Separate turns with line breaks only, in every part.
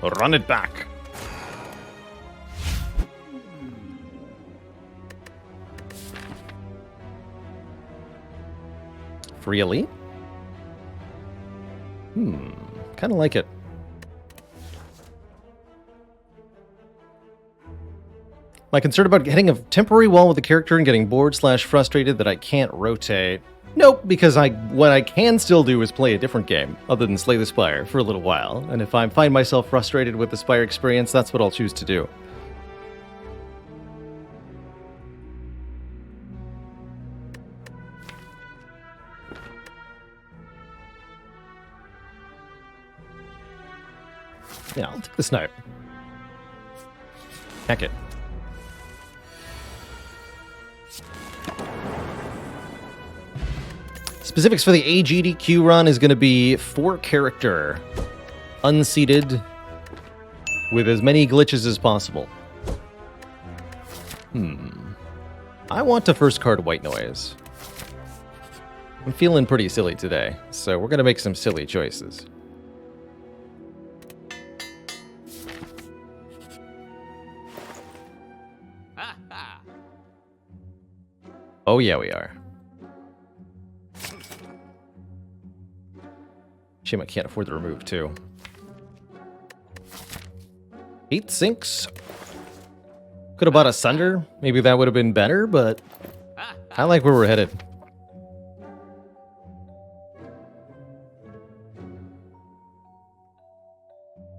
Run it back. Free elite? Kind of like it. My concern about hitting a temporary wall with a character and getting bored/frustrated that I can't rotate. Nope, because what I can still do is play a different game, other than Slay the Spire, for a little while. And if I find myself frustrated with the Spire experience, that's what I'll choose to do. Yeah, I'll take the snipe. Heck it. Specifics for the AGDQ run is going to be 4-character, unseated, with as many glitches as possible. I want to first card white noise. I'm feeling pretty silly today, so we're going to make some silly choices. Oh yeah, we are. Shame I can't afford the remove, too. 8 sinks. Could have bought a Sunder. Maybe that would have been better, but I like where we're headed.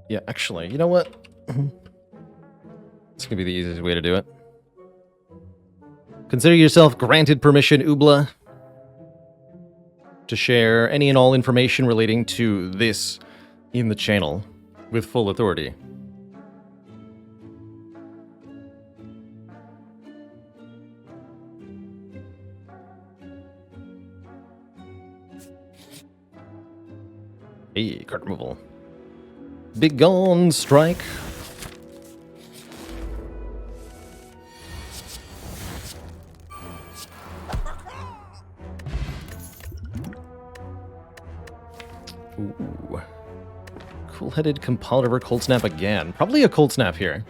Yeah, actually, you know what? It's gonna be the easiest way to do it. Consider yourself granted permission, Ubla, to share any and all information relating to this in the channel with full authority. Hey, card removal. Big Gone Strike. Ooh. Cool-headed Compounder Cold Snap again. Probably a Cold Snap here.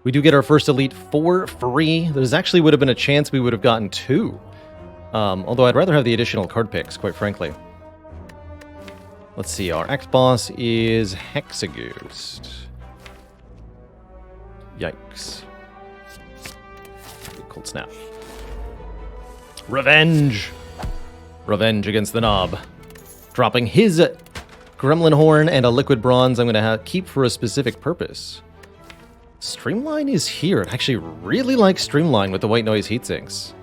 We do get our first Elite for free. There's actually would have been a chance we would have gotten 2. Although I'd rather have the additional card picks, quite frankly. Let's see, our X-Boss is Hexaghost. Yikes. Cold Snap. Revenge! Revenge against the Knob. Dropping his Gremlin Horn and a Liquid Bronze I'm going to keep for a specific purpose. Streamline is here. I actually really like Streamline with the White Noise Heatsinks.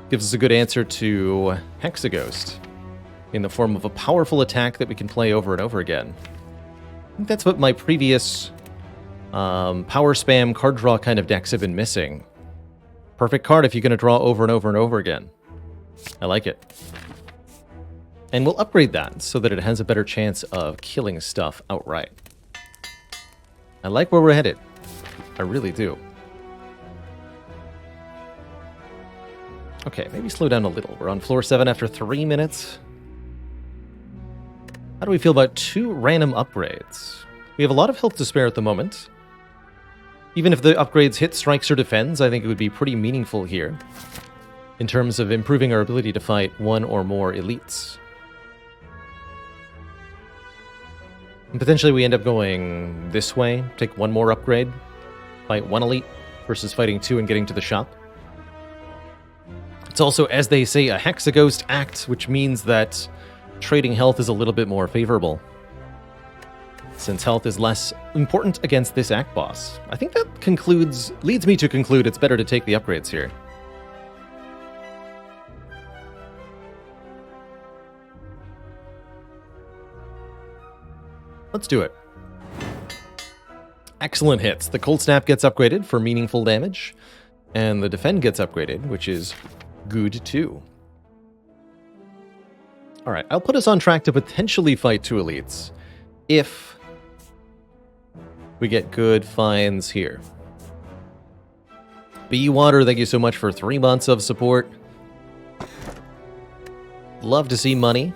Gives us a good answer to Hexaghost in the form of a powerful attack that we can play over and over again. I think that's what my previous power spam card draw kind of decks have been missing. Perfect card if you're going to draw over and over and over again. I like it. And we'll upgrade that so that it has a better chance of killing stuff outright. I like where we're headed. I really do. Okay, maybe slow down a little. We're on floor 7 after 3 minutes. How do we feel about 2 random upgrades? We have a lot of health to spare at the moment. Even if the upgrades hit strikes or defends, I think it would be pretty meaningful here in terms of improving our ability to fight 1 or more elites. And potentially we end up going this way, take 1 more upgrade, fight 1 elite versus fighting 2 and getting to the shop. It's also, as they say, a Hexaghost act, which means that trading health is a little bit more favorable, since health is less important against this act boss. I think that leads me to conclude it's better to take the upgrades here. Let's do it. Excellent hits. The Cold Snap gets upgraded for meaningful damage, and the Defend gets upgraded, which is good too. Alright, I'll put us on track to potentially fight 2 elites if we get good finds here. Bee Water, thank you so much for 3 months of support. Love to see money.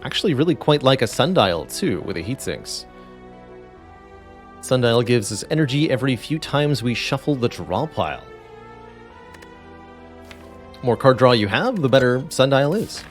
Actually really quite like a Sundial too with the Heatsinks. Sundial gives us energy every few times we shuffle the draw pile. The more card draw you have, the better Sundial is.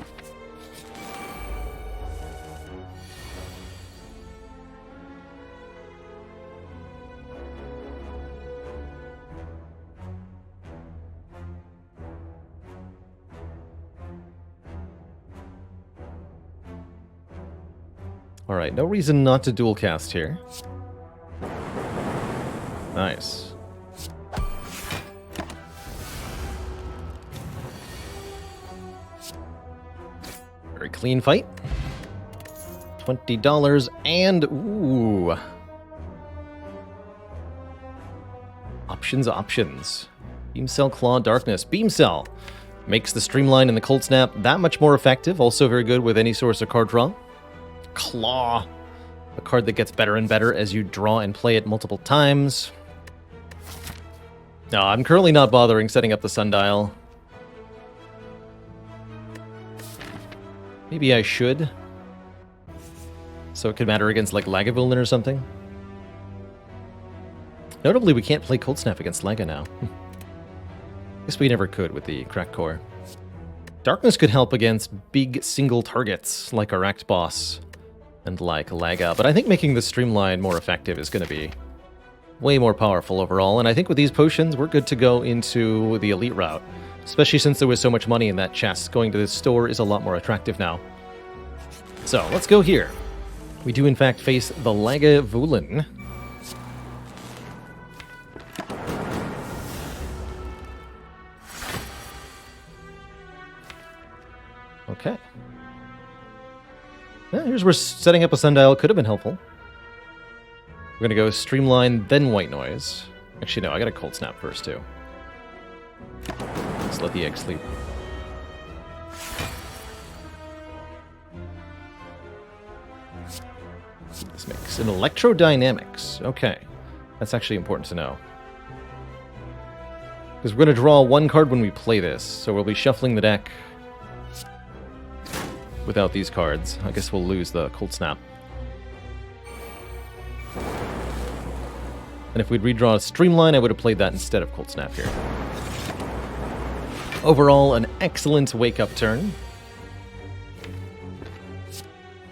Alright, no reason not to dual cast here. Nice. Very clean fight. $20 and... ooh. Options. Beam Cell, Claw, Darkness. Beam Cell makes the Streamline and the Cold Snap that much more effective. Also very good with any source of card draw. Claw, a card that gets better and better as you draw and play it multiple times. No, I'm currently not bothering setting up the Sundial. Maybe I should. So it could matter against like Lagavulin or something. Notably, we can't play Cold Snap against Laga now. Guess we never could with the Cracked Core. Darkness could help against big single targets like our Act Boss and like Laga, but I think making the Streamline more effective is going to be way more powerful overall, and I think with these potions, we're good to go into the Elite route, especially since there was so much money in that chest. Going to this store is a lot more attractive now. So, let's go here. We do in fact face the Lagavulin. Okay. Yeah, here's where setting up a Sundial could have been helpful. We're going to go Streamline, then White Noise. Actually, no, I got a Cold Snap first, too. Let's let the egg sleep. This makes an Electrodynamics. Okay. That's actually important to know. Because we're going to draw one card when we play this, so we'll be shuffling the deck without these cards. I guess we'll lose the Cold Snap. And if we'd redraw a Streamline, I would have played that instead of Cold Snap here. Overall, an excellent wake-up turn.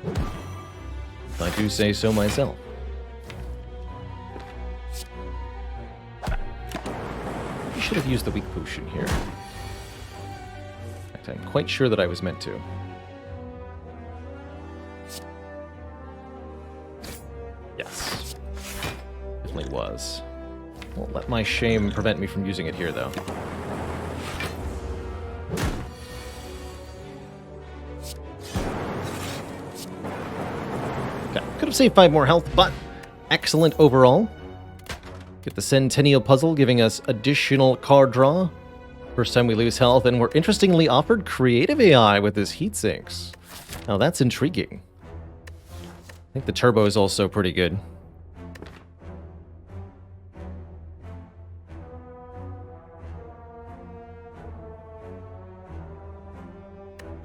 If I do say so myself. I should have used the weak potion here. In fact, I'm quite sure that I was meant to. Yes. Definitely was. Won't let my shame prevent me from using it here, though. Okay, could have saved 5 more health, but excellent overall. Get the Centennial Puzzle, giving us additional card draw. First time we lose health, and we're interestingly offered Creative AI with this Heat Sinks. Now that's intriguing. I think the turbo is also pretty good.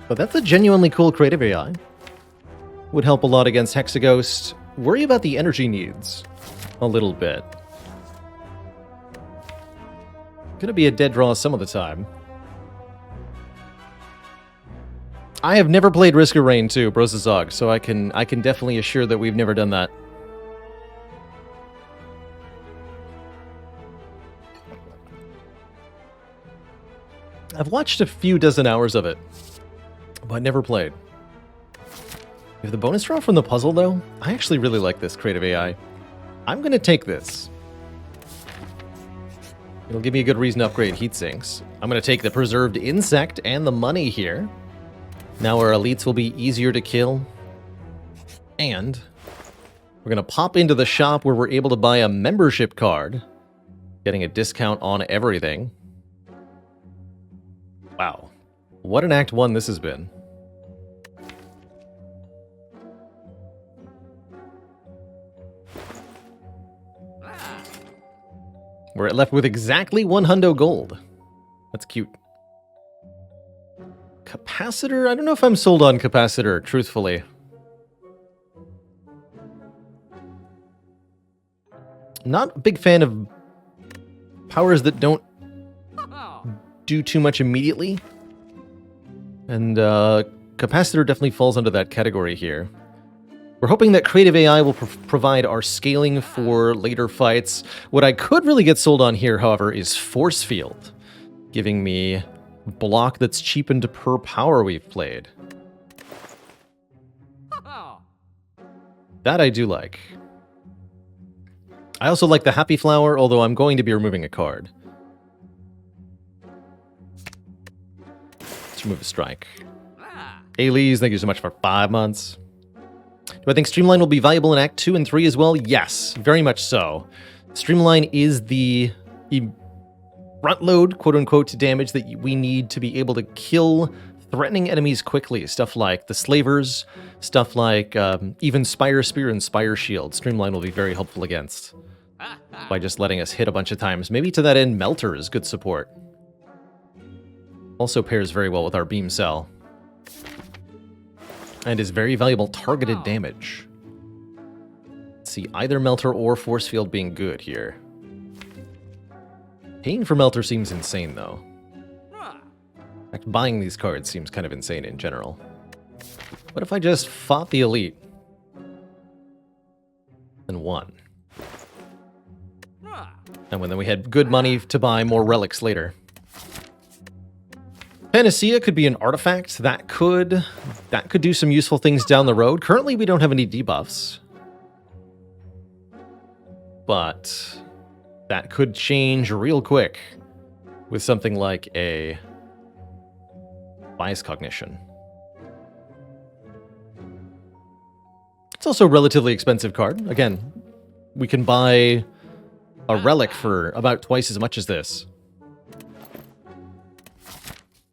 But that's a genuinely cool creative AI. Would help a lot against Hexaghost. Worry about the energy needs a little bit. Gonna be a dead draw some of the time. I have never played Risk of Rain 2, Brosazog, so I can definitely assure that we've never done that. I've watched a few dozen hours of it, but never played. If the bonus draw from the puzzle, though, I actually really like this creative AI. I'm gonna take this. It'll give me a good reason to upgrade Heat Sinks. I'm gonna take the Preserved Insect and the money here. Now our elites will be easier to kill. And we're going to pop into the shop where we're able to buy a membership card, getting a discount on everything. Wow. What an Act 1 this has been. We're left with exactly 100 gold. That's cute. Capacitor? I don't know if I'm sold on Capacitor, truthfully. Not a big fan of powers that don't do too much immediately. And Capacitor definitely falls under that category here. We're hoping that Creative AI will provide our scaling for later fights. What I could really get sold on here, however, is Force Field, giving me block that's cheapened per power we've played. That I do like. I also like the Happy Flower, although I'm going to be removing a card. Let's remove a strike. Ailey's, thank you so much for 5 months. Do I think Streamline will be valuable in Act 2 and 3 as well? Yes, very much so. Streamline is the front load, quote-unquote, damage that we need to be able to kill threatening enemies quickly. Stuff like the Slavers, stuff like even Spire Spear and Spire Shield. Streamline will be very helpful against by just letting us hit a bunch of times. Maybe to that end, Melter is good support. Also pairs very well with our Beam Cell. And is very valuable targeted damage. Let's see, either Melter or Force Field being good here. Paying for Melter seems insane, though. In fact, buying these cards seems kind of insane in general. What if I just fought the Elite? And won. And then we had good money to buy more relics later. Panacea could be an artifact. That could do some useful things down the road. Currently, we don't have any debuffs. But that could change real quick with something like a bias cognition. It's also a relatively expensive card. Again, we can buy a relic for about twice as much as this.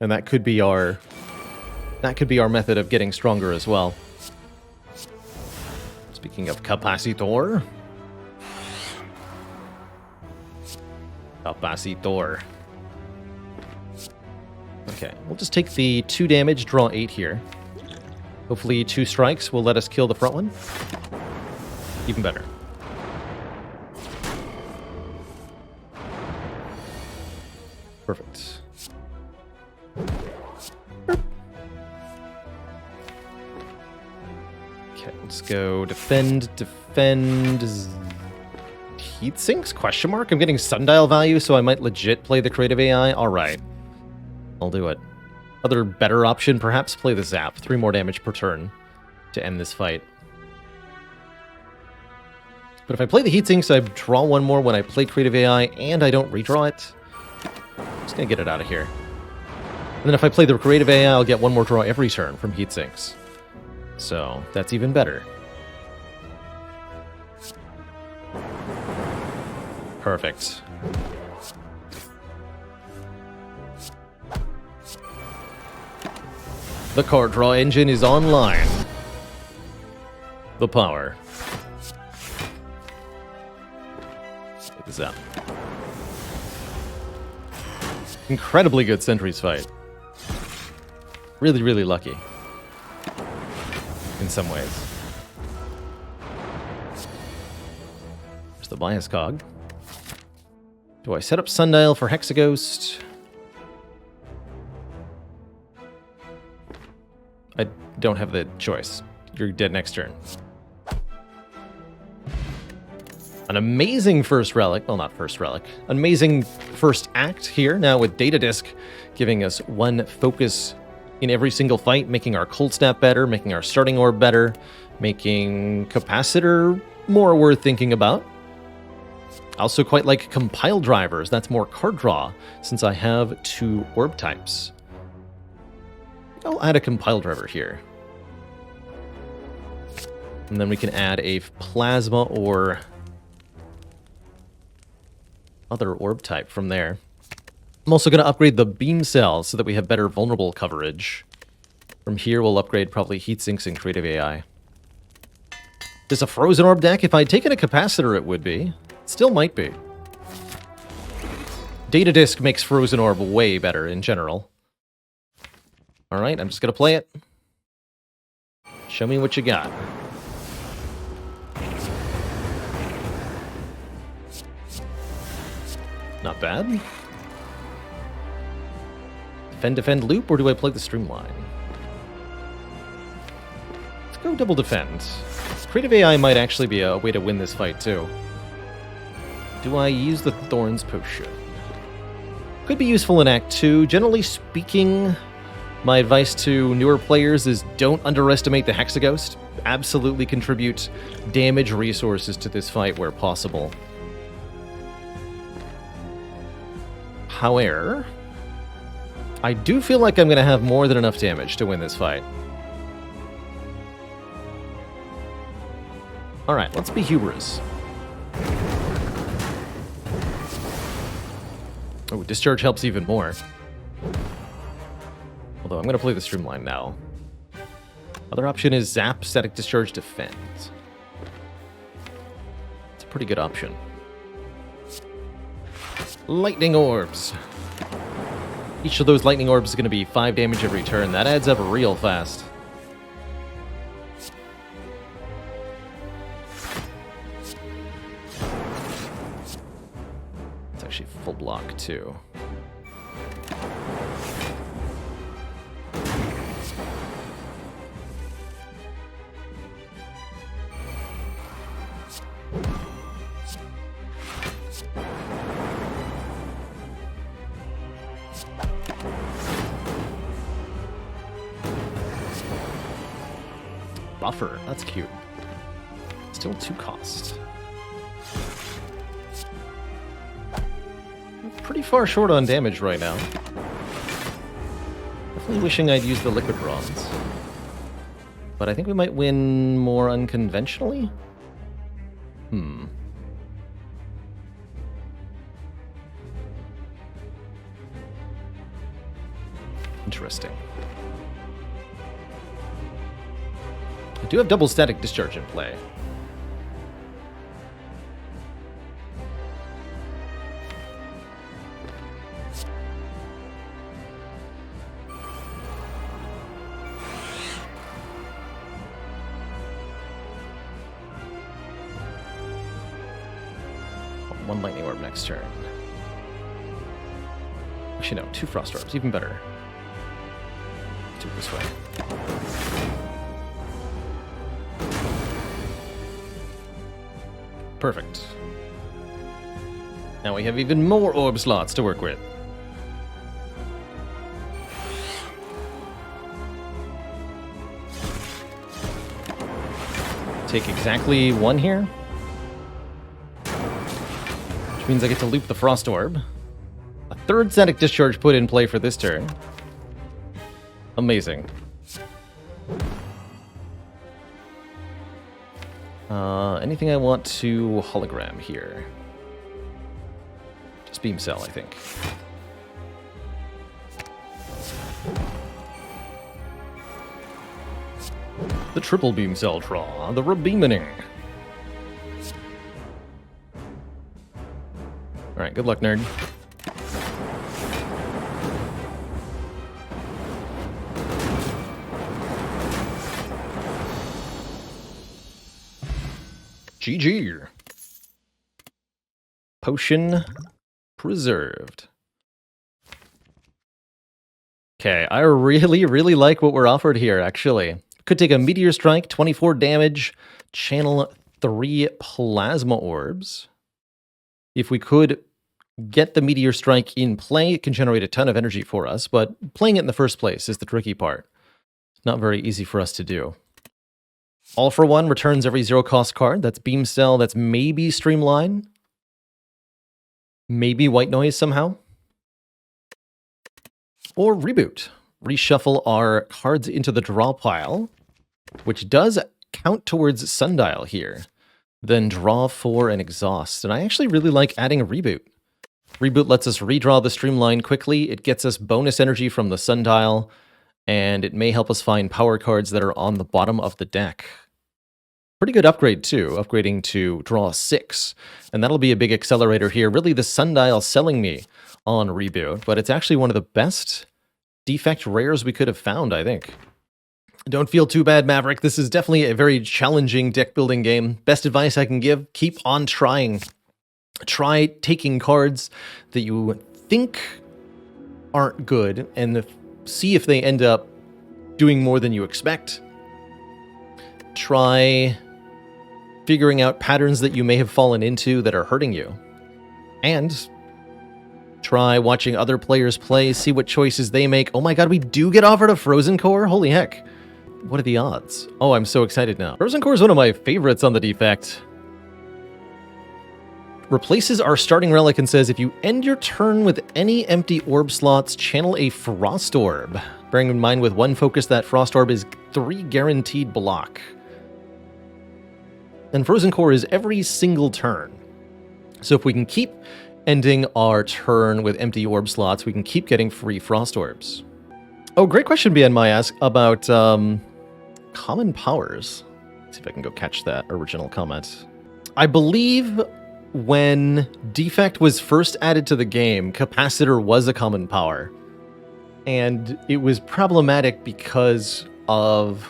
And that could be our method of getting stronger as well. Speaking of Capacitor. Capacitor. Okay, we'll just take the 2 damage, draw 8 here. Hopefully 2 strikes will let us kill the front one. Even better. Perfect. Okay, let's go defend. Heat sinks? Question mark? I'm getting sundial value, so I might legit play the creative AI. All right, I'll do it. Other better option, perhaps play the zap. 3 more damage per turn to end this fight. But if I play the heat sinks, I draw 1 more when I play creative AI, and I don't redraw it. I'm just gonna get it out of here. And then if I play the creative AI, I'll get 1 more draw every turn from heat sinks. So that's even better. Perfect. The card draw engine is online. The power. Look this up. Incredibly good Sentries fight. Really, really lucky. In some ways. There's the bias cog. Do I set up Sundial for Hexaghost? I don't have the choice. You're dead next turn. An amazing first relic. Well, not first relic. An amazing first act here now with Data Disc giving us 1 focus in every single fight, making our cold snap better, making our starting orb better, making Capacitor more worth thinking about. I also quite like Compile Drivers. That's more card draw since I have 2 orb types. I'll add a Compile Driver here. And then we can add a Plasma or other orb type from there. I'm also going to upgrade the Beam Cell so that we have better vulnerable coverage. From here, we'll upgrade probably Heat Sinks and Creative AI. Is a Frozen Orb deck? If I'd taken a Capacitor, it would be. Still might be. Data Disc makes Frozen Orb way better in general. Alright, I'm just going to play it. Show me what you got. Not bad. Defend, loop, or do I play the streamline? Let's go double defend. Creative AI might actually be a way to win this fight, too. Do I use the Thorns Potion? Could be useful in Act 2. Generally speaking, my advice to newer players is don't underestimate the Hexaghost. Absolutely contribute damage resources to this fight where possible. However, I do feel like I'm going to have more than enough damage to win this fight. Alright, let's be hubris. Oh, Discharge helps even more. Although I'm going to play the Streamline now. Other option is Zap, Static Discharge, Defend. It's a pretty good option. Lightning Orbs. Each of those Lightning Orbs is going to be 5 damage every turn. That adds up real fast. It's actually full block, too. Buffer, that's cute. Still 2 cost. I'm pretty far short on damage right now. Definitely wishing I'd used the Liquid Bronze. But I think we might win more unconventionally? Interesting. I do have double Static Discharge in play. One Lightning Orb next turn. Actually, no, 2 Frost Orbs, even better. Let's do it this way. Perfect. Now we have even more orb slots to work with. Take exactly 1 here. Which means I get to loop the Frost Orb. A 3rd Static Discharge put in play for this turn. Amazing. Anything I want to hologram here? Just Beam Cell, I think. The triple Beam Cell draw, the Rebeaming. Alright, good luck, nerd. GG. Potion preserved. Okay, I really like what we're offered here, actually. Could take a Meteor Strike, 24 damage, channel 3 Plasma Orbs. If we could get the Meteor Strike in play, it can generate a ton of energy for us, but playing it in the first place is the tricky part. It's not very easy for us to do. All for One returns every 0-cost card. That's Beam Cell, that's maybe Streamline. Maybe White Noise somehow. Or Reboot. Reshuffle our cards into the draw pile, which does count towards Sundial here. Then draw 4 and exhaust. And I actually really like adding a Reboot. Reboot lets us redraw the Streamline quickly. It gets us bonus energy from the Sundial. And it may help us find power cards that are on the bottom of the deck. Pretty good upgrade, too, upgrading to draw 6. And that'll be a big accelerator here. Really, the Sundial selling me on Reboot, but it's actually one of the best Defect rares we could have found, I think. Don't feel too bad, Maverick. This is definitely a very challenging deck-building game. Best advice I can give, keep on trying. Try taking cards that you think aren't good and see if they end up doing more than you expect. Try figuring out patterns that you may have fallen into that are hurting you. And try watching other players play, see what choices they make. Oh my god, we do get offered a Frozen Core? Holy heck. What are the odds? Oh, I'm so excited now. Frozen Core is one of my favorites on the Defect. Replaces our starting relic and says, if you end your turn with any empty orb slots, channel a Frost Orb. Bearing in mind with one focus, that Frost Orb is 3 guaranteed block. And Frozen Core is every single turn. So if we can keep ending our turn with empty orb slots, we can keep getting free Frost Orbs. Oh, great question, BNMy asked about common powers. Let's see if I can go catch that original comment. I believe when Defect was first added to the game, Capacitor was a common power. And it was problematic because of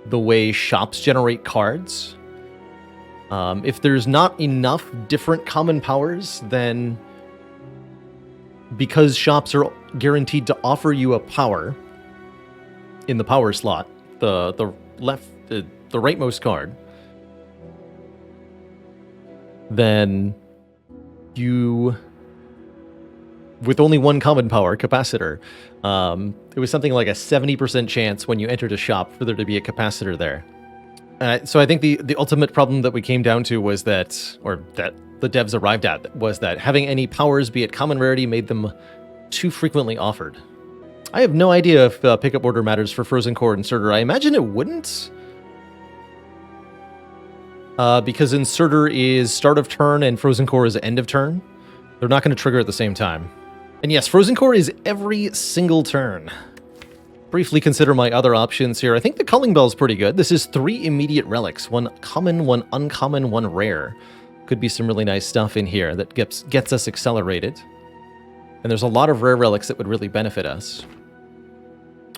the way shops generate cards. If there's not enough different common powers, then because shops are guaranteed to offer you a power in the power slot, the rightmost card, then you, with only one common power, Capacitor, it was something like a 70% chance when you entered a shop for there to be a Capacitor there. So I think the ultimate problem that we came down to was that, or that the devs arrived at, was that having any powers, be it common rarity, made them too frequently offered. I have no idea if pickup order matters for Frozen Core Inserter. I imagine it wouldn't. Because Inserter is start of turn and Frozen Core is end of turn. They're not going to trigger at the same time. And yes, Frozen Core is every single turn. Briefly consider my other options here. I think the Calling Bell is pretty good. This is 3 immediate relics. 1 common, 1 uncommon, 1 rare. Could be some really nice stuff in here that gets us accelerated. And there's a lot of rare relics that would really benefit us.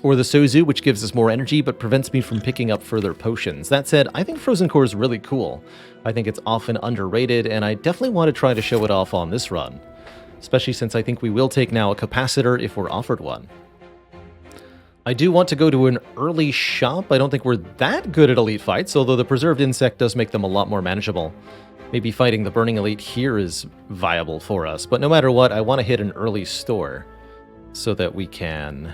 Or the Sozu, which gives us more energy, but prevents me from picking up further potions. That said, I think Frozen Core is really cool. I think it's often underrated, and I definitely want to try to show it off on this run. Especially since I think we will take now a Capacitor if we're offered one. I do want to go to an early shop. I don't think we're that good at elite fights, although the Preserved Insect does make them a lot more manageable. Maybe fighting the Burning Elite here is viable for us, but no matter what, I want to hit an early store so that we can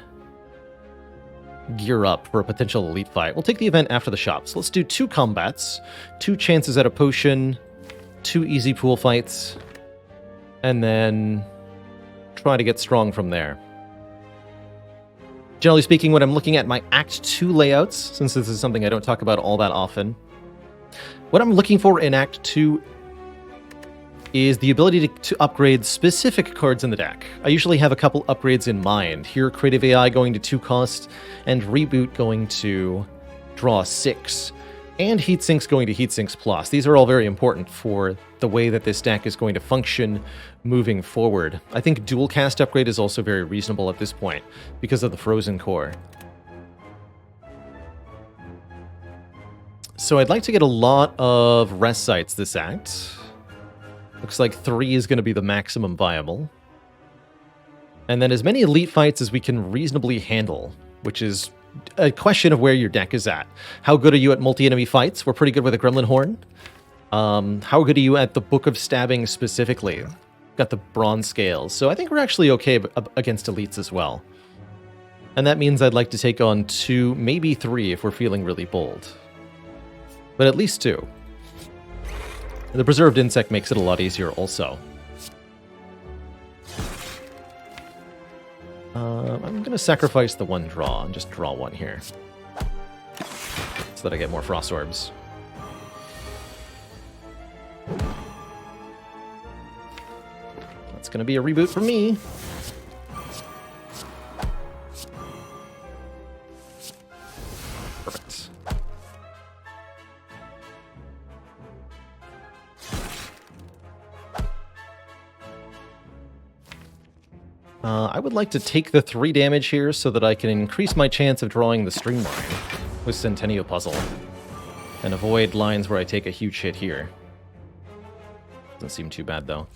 gear up for a potential elite fight. We'll take the event after the shop. So let's do 2 combats, 2 chances at a potion, 2 easy pool fights, and then try to get strong from there. Generally speaking, when I'm looking at my Act 2 layouts, since this is something I don't talk about all that often, what I'm looking for in Act 2 is the ability to upgrade specific cards in the deck. I usually have a couple upgrades in mind. Here, Creative AI going to 2 cost, and Reboot going to draw 6, and Heatsinks going to Heatsinks Plus. These are all very important for the way that this deck is going to function moving forward. I think Dual Cast upgrade is also very reasonable at this point because of the Frozen Core. So I'd like to get a lot of rest sites this act. Looks like 3 is going to be the maximum viable. And then as many elite fights as we can reasonably handle, which is a question of where your deck is at. How good are you at multi-enemy fights? We're pretty good with a Gremlin Horn. How good are you at the Book of Stabbing specifically? Got the bronze scales, so I think we're actually okay against elites as well. And that means I'd like to take on 2, maybe 3 if we're feeling really bold. But at least 2. The Preserved Insect makes it a lot easier also. I'm going to sacrifice the 1 draw and just draw 1 here. So that I get more Frost Orbs. That's going to be a reboot for me. Perfect. I would like to take the 3 damage here so that I can increase my chance of drawing the Streamline with Centennial Puzzle and avoid lines where I take a huge hit here. Doesn't seem too bad, though.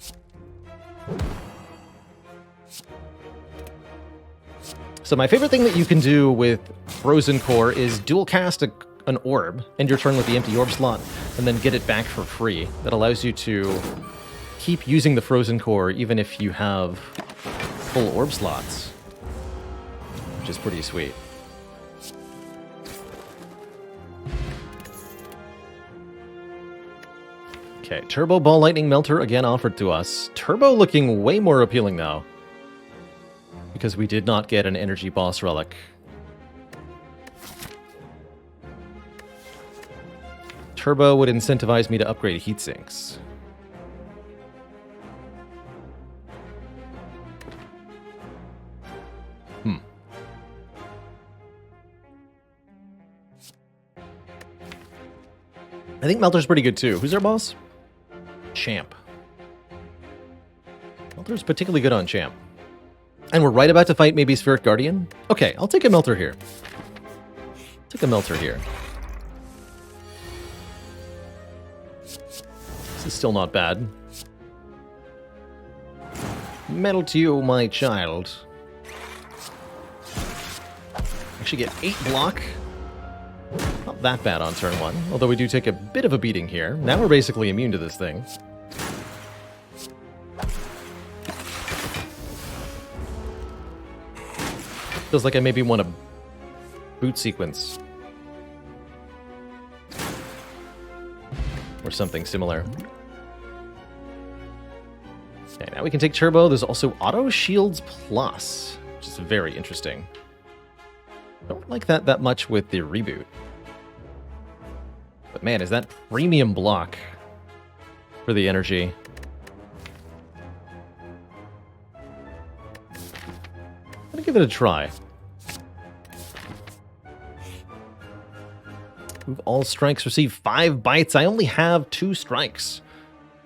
So my favorite thing that you can do with Frozen Core is dual cast an orb, end your turn with the empty orb slot, and then get it back for free. That allows you to keep using the Frozen Core even if you have full orb slots, which is pretty sweet. Okay, Turbo Ball Lightning Melter again offered to us. Turbo looking way more appealing now, because we did not get an Energy Boss Relic. Turbo would incentivize me to upgrade heat sinks. I think Melter's pretty good too. Who's our boss? Champ. Melter's particularly good on Champ. And we're right about to fight maybe Spheric Guardian? Okay, I'll take a Melter here. Take a Melter here. This is still not bad. Metal to you, my child. Actually get 8 block. Not that bad on turn 1, although we do take a bit of a beating here. Now we're basically immune to this thing. Feels like I maybe want a boot sequence. Or something similar. Okay, now we can take Turbo. There's also Auto Shields Plus, which is very interesting. Don't like that much with the reboot. But man, is that premium block for the energy. I'm gonna give it a try. Move all strikes, receive 5 bites. I only have 2 strikes.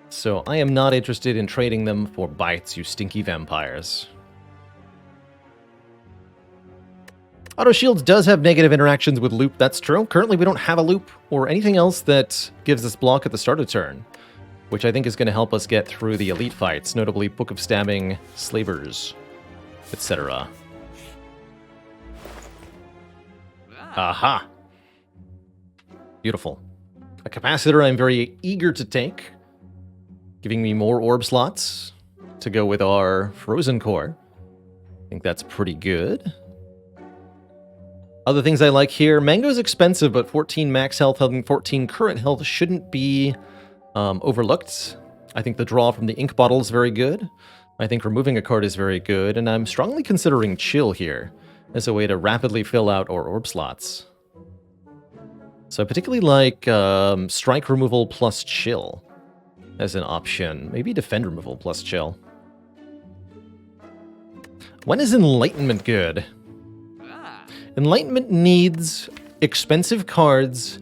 So I am not interested in trading them for bites, you stinky vampires. Auto Shields does have negative interactions with loop, that's true. Currently we don't have a loop or anything else that gives us block at the start of turn, which I think is going to help us get through the elite fights, notably Book of Stabbing, Slavers, etc. Aha! Beautiful. A capacitor I'm very eager to take, giving me more orb slots to go with our Frozen Core. I think that's pretty good. Other things I like here, Mango's expensive, but 14 max health, having 14 current health shouldn't be overlooked. I think the draw from the ink bottle is very good. I think removing a card is very good, and I'm strongly considering Chill here as a way to rapidly fill out our orb slots. So I particularly like Strike Removal plus Chill as an option. Maybe Defend Removal plus Chill. When is Enlightenment good? Enlightenment needs expensive cards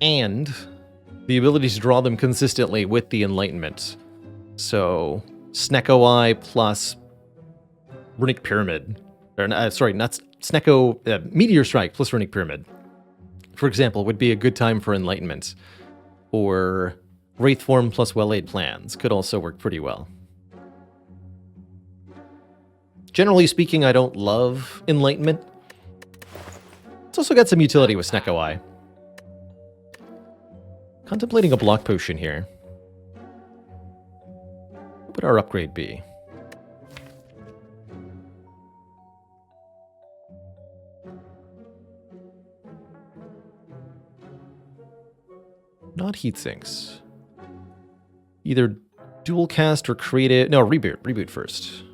and the ability to draw them consistently with the Enlightenment. So, Snecko Eye plus Runic Pyramid. Or, sorry, not Snecko... Meteor Strike plus Runic Pyramid, for example, would be a good time for Enlightenment. Or Wraithform plus Well-Laid Plans could also work pretty well. Generally speaking, I don't love Enlightenment. It's also got some utility with Snecko Eye. Contemplating a block potion here. What would our upgrade be? Not heat sinks. Either dual cast or create it. No, reboot. Reboot first.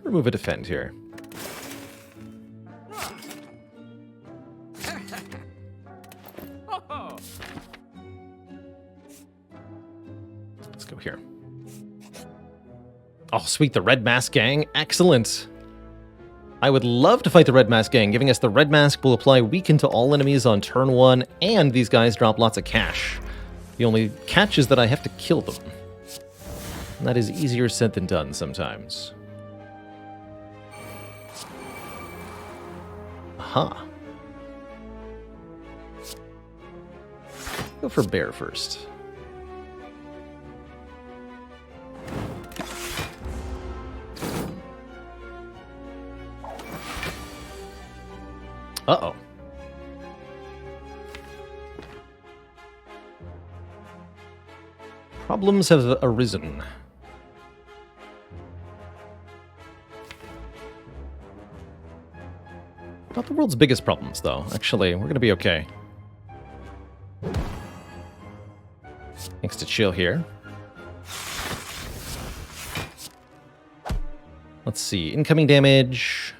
Remove a defend here. Let's go here. Oh, sweet, the Red Mask Gang. Excellent. I would love to fight the Red Mask Gang. Giving us the Red Mask will apply weaken to all enemies on turn 1, and these guys drop lots of cash. The only catch is that I have to kill them. And that is easier said than done sometimes. Aha. Go for bear first. Uh-oh. Problems have arisen. Not the world's biggest problems, though. Actually, we're going to be okay. Thanks to chill here. Let's see. Incoming damage.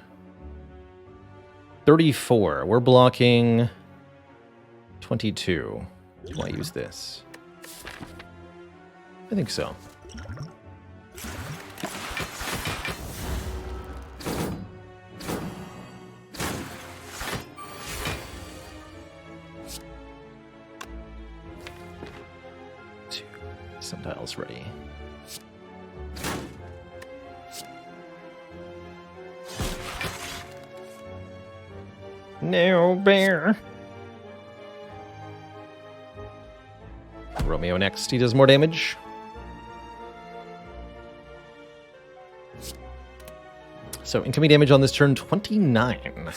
34. We're blocking 22. Do I use this? I think so. Two sundials ready. No, bear. Romeo next. He does more damage. So incoming damage on this turn, 29.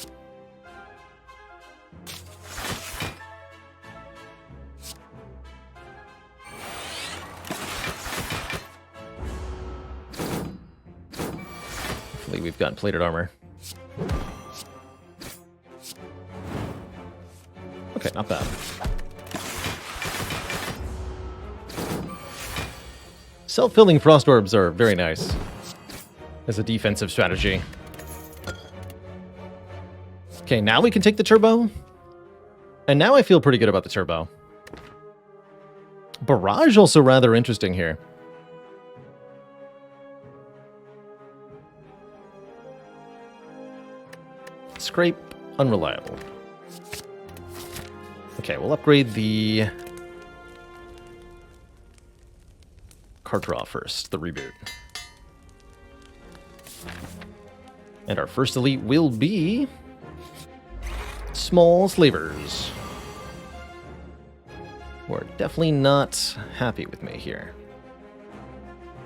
Hopefully we've got plated armor. Okay, not bad. Self-filling frost orbs are very nice as a defensive strategy. Okay, now we can take the turbo. And now I feel pretty good about the turbo. Barrage also rather interesting here. Scrape, unreliable. Okay, we'll upgrade the card draw first, the reboot. And our first elite will be Small Slavers. We're definitely not happy with me here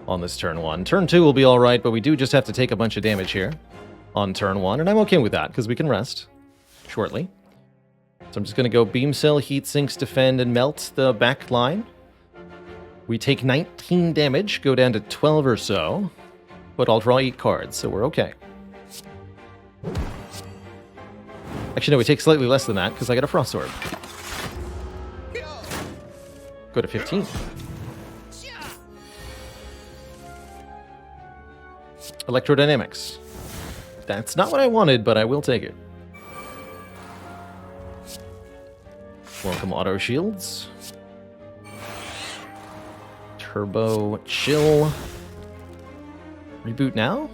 on this turn 1. Turn 2 will be alright, but we do just have to take a bunch of damage here on turn 1, and I'm okay with that, because we can rest shortly. So I'm just going to go Beam Cell, Heat Sinks, Defend, and Melt the back line. We take 19 damage, go down to 12 or so, but I'll draw 8 cards, so we're okay. Actually, no, we take slightly less than that, because I got a Frost Orb. Go to 15. Electrodynamics. That's not what I wanted, but I will take it. Welcome, Auto Shields. Turbo Chill. Reboot now?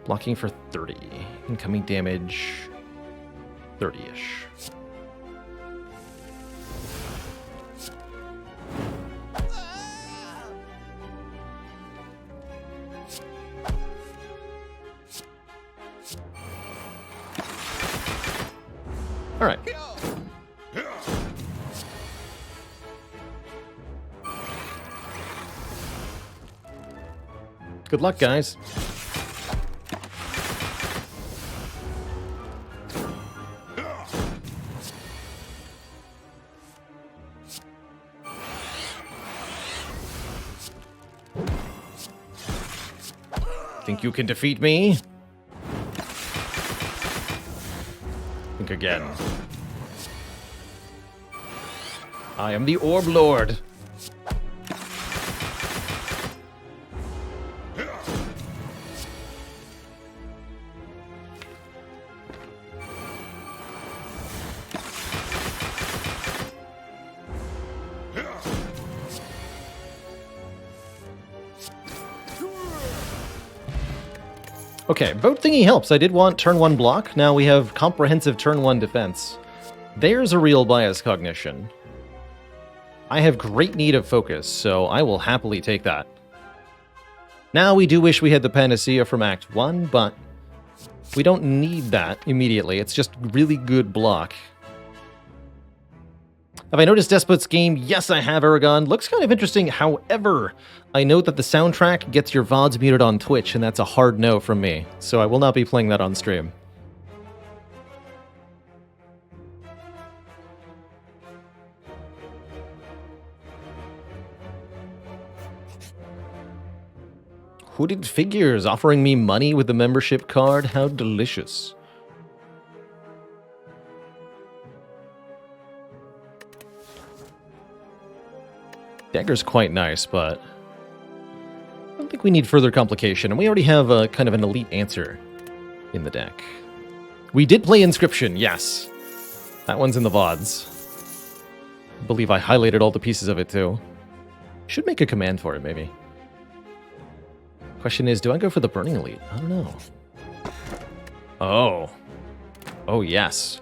Blocking for 30. Incoming damage 30-ish. All right. Good luck, guys. Think you can defeat me? Think again. I am the Overpowered. Okay, boat thingy helps. I did want turn 1 block. Now we have comprehensive turn 1 defense. There's a real bias cognition. I have great need of focus, so I will happily take that. Now we do wish we had the Panacea from Act 1, but we don't need that immediately. It's just really good block. Have I noticed Despot's game? Yes, I have, Aragon. Looks kind of interesting. However, I note that the soundtrack gets your VODs muted on Twitch, and that's a hard no from me. So I will not be playing that on stream. Hooded Figures offering me money with the membership card. How delicious. Dagger's quite nice, but I don't think we need further complication. And we already have a kind of an elite answer in the deck. We did play Inscription, yes. That one's in the VODs. I believe I highlighted all the pieces of it, too. Should make a command for it, maybe. Question is, do I go for the Burning Elite? I don't know. Oh. Oh, yes.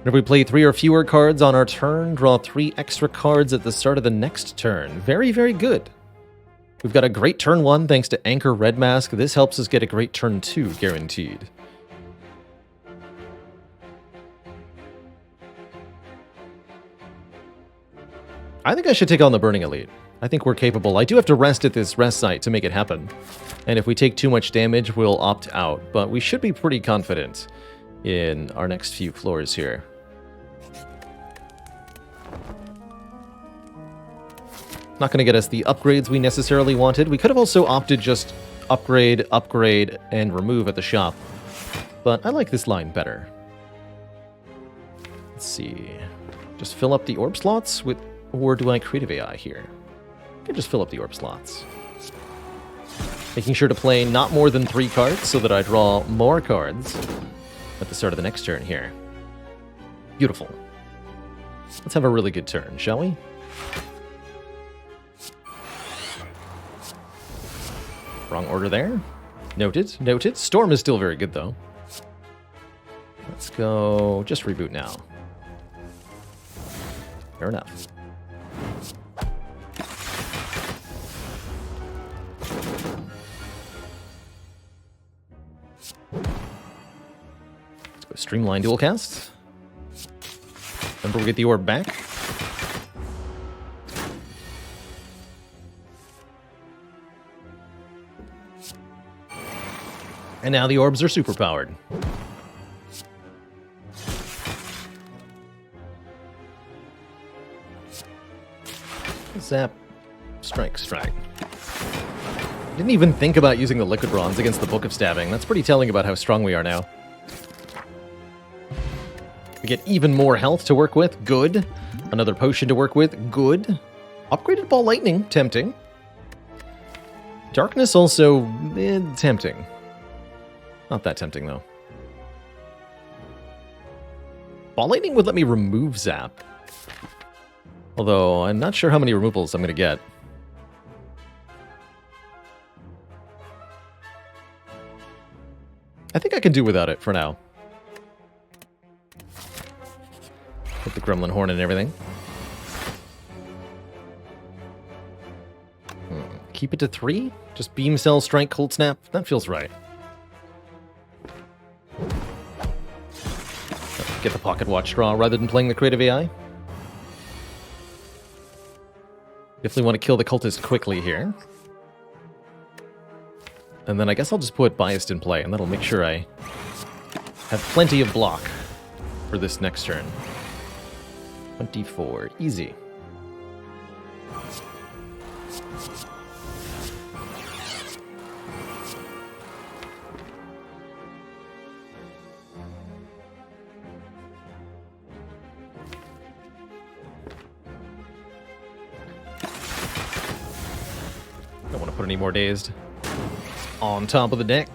If we play 3 or fewer cards on our turn, draw 3 extra cards at the start of the next turn. Very, very good. We've got a great turn 1 thanks to Anchor Red Mask. This helps us get a great turn 2 guaranteed. I think I should take on the Burning Elite. I think we're capable. I do have to rest at this rest site to make it happen. And if we take too much damage, we'll opt out. But we should be pretty confident in our next few floors here. Not going to get us the upgrades we necessarily wanted. We could have also opted just upgrade, upgrade, and remove at the shop. But I like this line better. Let's see. Just fill up the orb slots with, or do I creative AI here? I can just fill up the orb slots. Making sure to play not more than 3 cards so that I draw more cards at the start of the next turn here. Beautiful. Let's have a really good turn, shall we? Wrong order there. Noted, noted. Storm is still very good, though. Let's go... just reboot now. Fair enough. Let's go Streamline Dual Cast. Remember, we get the orb back. And now the orbs are superpowered. Zap. Strike, strike. Didn't even think about using the Liquid Bronze against the Book of Stabbing. That's pretty telling about how strong we are now. We get even more health to work with. Good. Another potion to work with. Good. Upgraded Ball Lightning. Tempting. Darkness also tempting. Not that tempting, though. Ball Lightning would let me remove Zap. Although, I'm not sure how many removals I'm going to get. I think I can do without it for now. With the Gremlin Horn and everything. Keep it to 3? Just Beam Cell, Strike, Cold Snap? That feels right. Get the Pocket Watch draw rather than playing the Creative AI. Definitely want to kill the Cultist quickly here. And then I guess I'll just put Biased in play, and that'll make sure I have plenty of block for this next turn. 24. Easy. Don't want to put any more Dazed on top of the deck.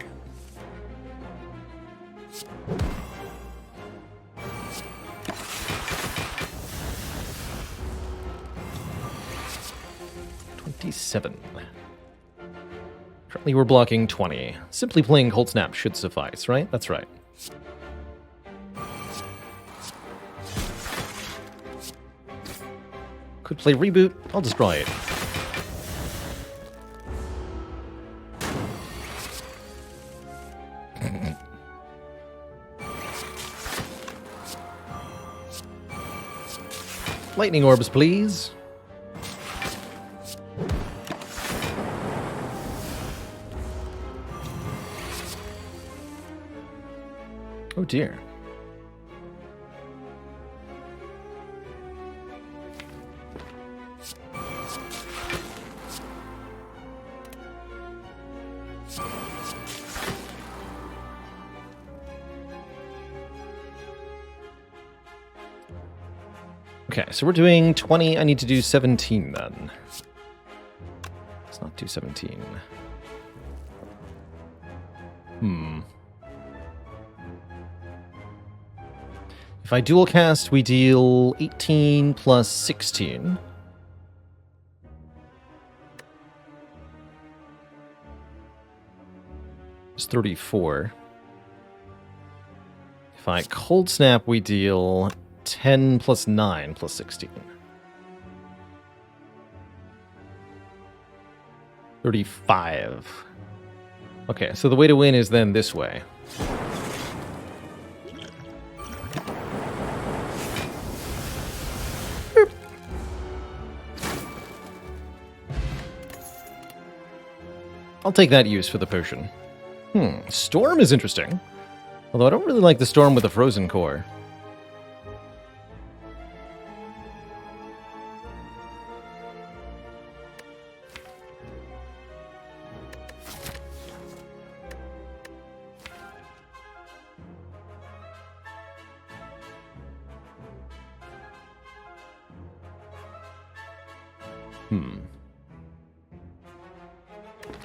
Currently we're blocking 20. Simply playing Cold Snap should suffice, right? That's right. Could play Reboot. I'll destroy it. Lightning orbs, please. Oh dear. Okay, so we're doing 20. I need to do 17 then. Let's not do 17. If I dual cast, we deal 18 plus 16. It's 34. If I cold snap, we deal 10 plus 9 plus 16. 35. Okay, so the way to win is then this way. Boop. I'll take that use for the potion. Storm is interesting. Although I don't really like the storm with a frozen core.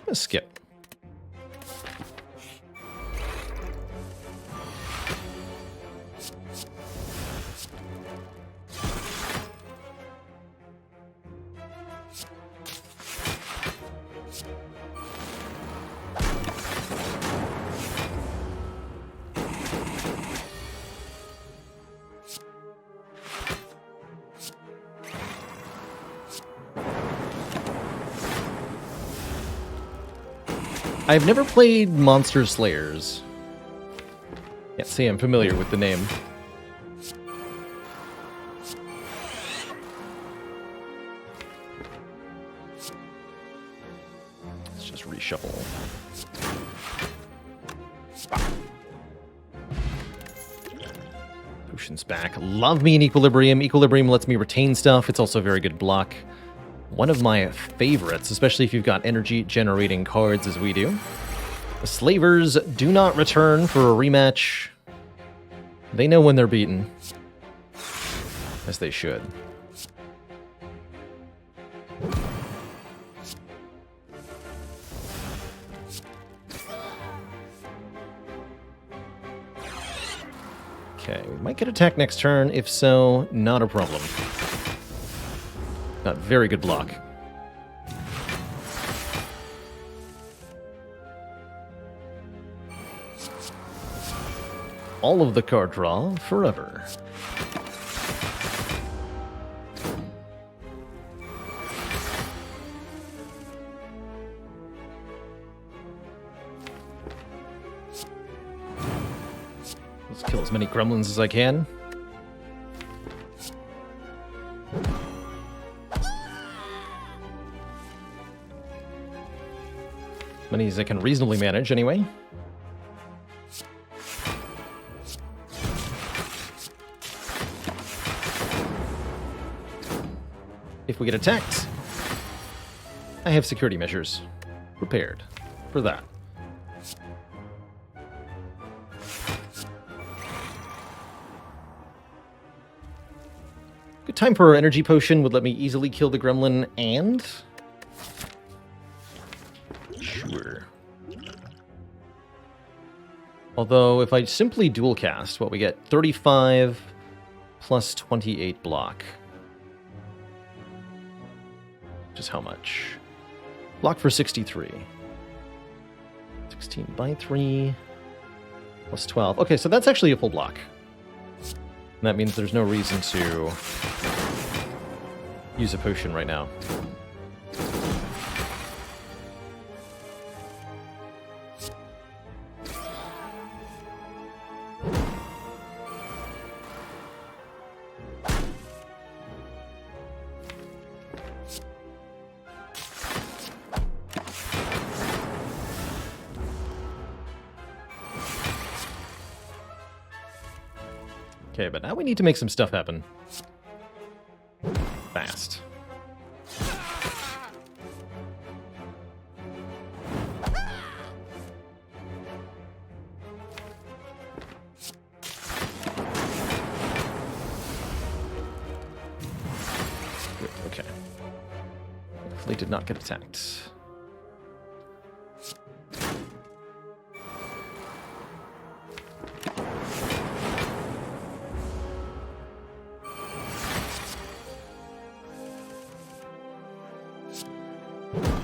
Let's skip. I've never played Monster Slayers. Can't say I'm familiar with the name. Let's just reshuffle. Potion's back. Love me in Equilibrium. Equilibrium lets me retain stuff. It's also a very good block. One of my favorites, especially if you've got energy-generating cards as we do. The Slavers do not return for a rematch. They know when they're beaten. As they should. Okay, we might get attacked next turn. If so, not a problem. Got very good block. All of the card draw forever. Let's kill as many gremlins as I can. Many as I can reasonably manage, anyway. If we get attacked, I have security measures prepared for that. Good time for our energy potion would let me easily kill the gremlin and... Sure. Although, if I simply dual cast, what we get? 35 plus 28 block. Which is how much? Block for 63. 16 by 3 plus 12. Okay, so that's actually a full block. And that means there's no reason to use a potion right now. Okay, but now we need to make some stuff happen. Fast. Good, okay. Hopefully did not get attacked.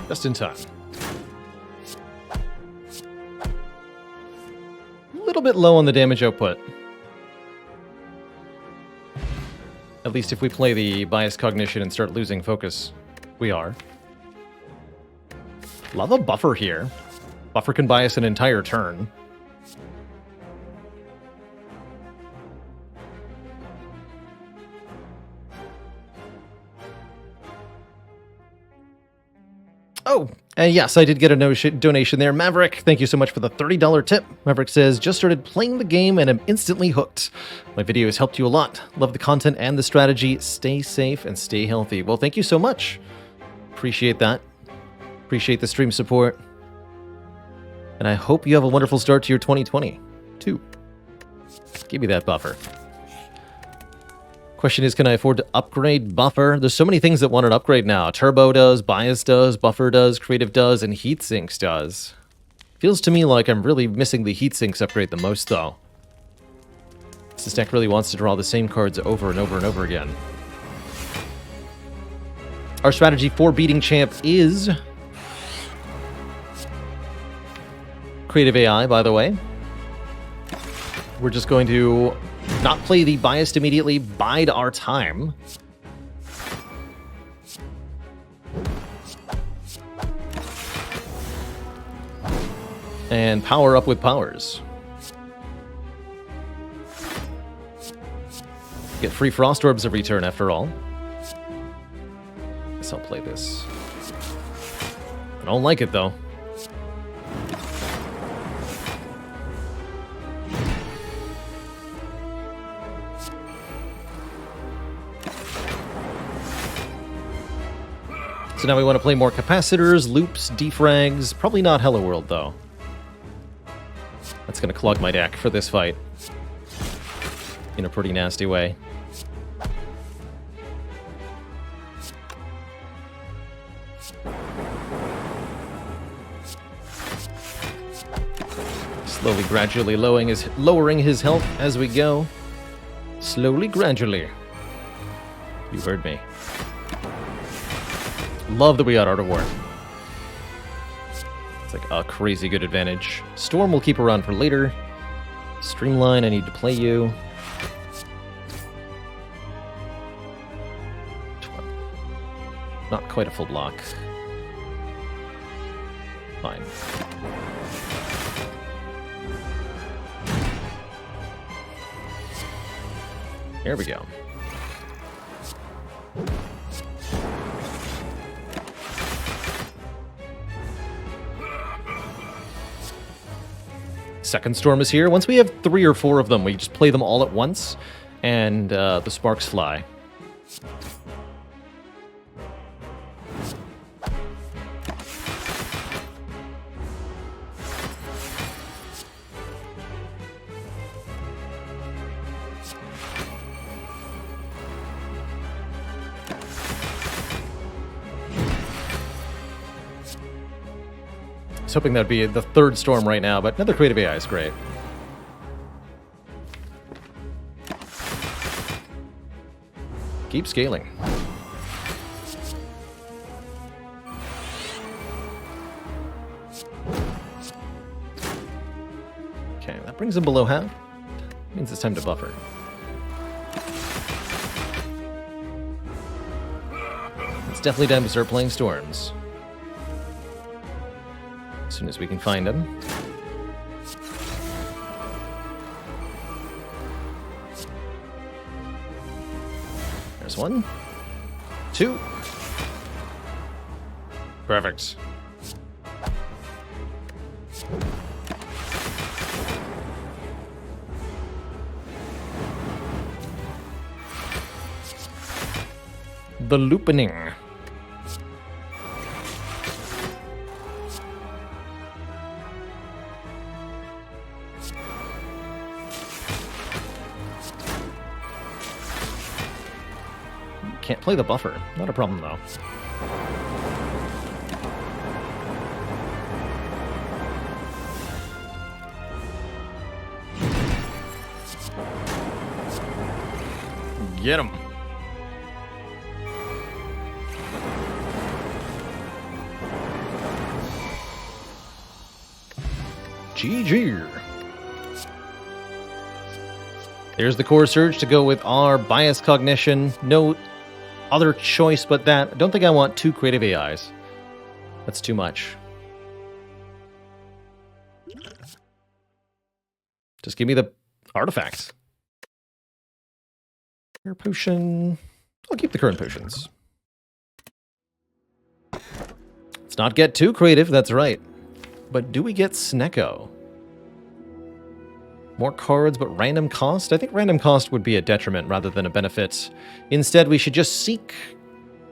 Just in time. A little bit low on the damage output. At least if we play the bias cognition and start losing focus. We are. Love a buffer here. Buffer can bias an entire turn. Oh, and yes, I did get a donation there. Maverick, thank you so much for the $30 tip. Maverick says, just started playing the game and am instantly hooked. My video has helped you a lot. Love the content and the strategy. Stay safe and stay healthy. Well, thank you so much. Appreciate that. Appreciate the stream support. And I hope you have a wonderful start to your 2022. Give me that buffer. Question is, can I afford to upgrade buffer? There's so many things that want an upgrade now. Turbo does, bias does, buffer does, creative does, and heatsinks does. Feels to me like I'm really missing the heatsinks upgrade the most, though. This deck really wants to draw the same cards over and over and over again. Our strategy for beating champ is creative AI, by the way. We're just going to not play the biased immediately, bide our time. And power up with powers. Get free frost orbs every turn after all. Guess I'll play this. I don't like it though. So now we want to play more capacitors, loops, defrags. Probably not Hello World, though. That's going to clog my deck for this fight. In a pretty nasty way. Slowly, gradually lowering his health as we go. Slowly, gradually. You heard me. Love that we got Art of War. It's like a crazy good advantage. Storm will keep around for later. Streamline, I need to play you. Not quite a full block. Fine. Here we go. Second storm is here. Once we have 3 or 4 of them, we just play them all at once, and the sparks fly. I was hoping that'd be the 3rd storm right now, but another creative AI is great. Keep scaling. Okay, that brings him below half. Means it's time to buffer. It's definitely time to start playing storms. As soon as we can find them. There's 1, 2. Perfect. The Loopening. Can't play the buffer. Not a problem, though. Get him. GG. There's the core surge to go with our bias cognition. No other choice but that. I don't think I want 2 creative AIs. That's too much. Just give me the artifacts. Your potion. I'll keep the current potions. Let's not get too creative, that's right. But do we get Snecko? More cards, but random cost? I think random cost would be a detriment rather than a benefit. Instead, we should just seek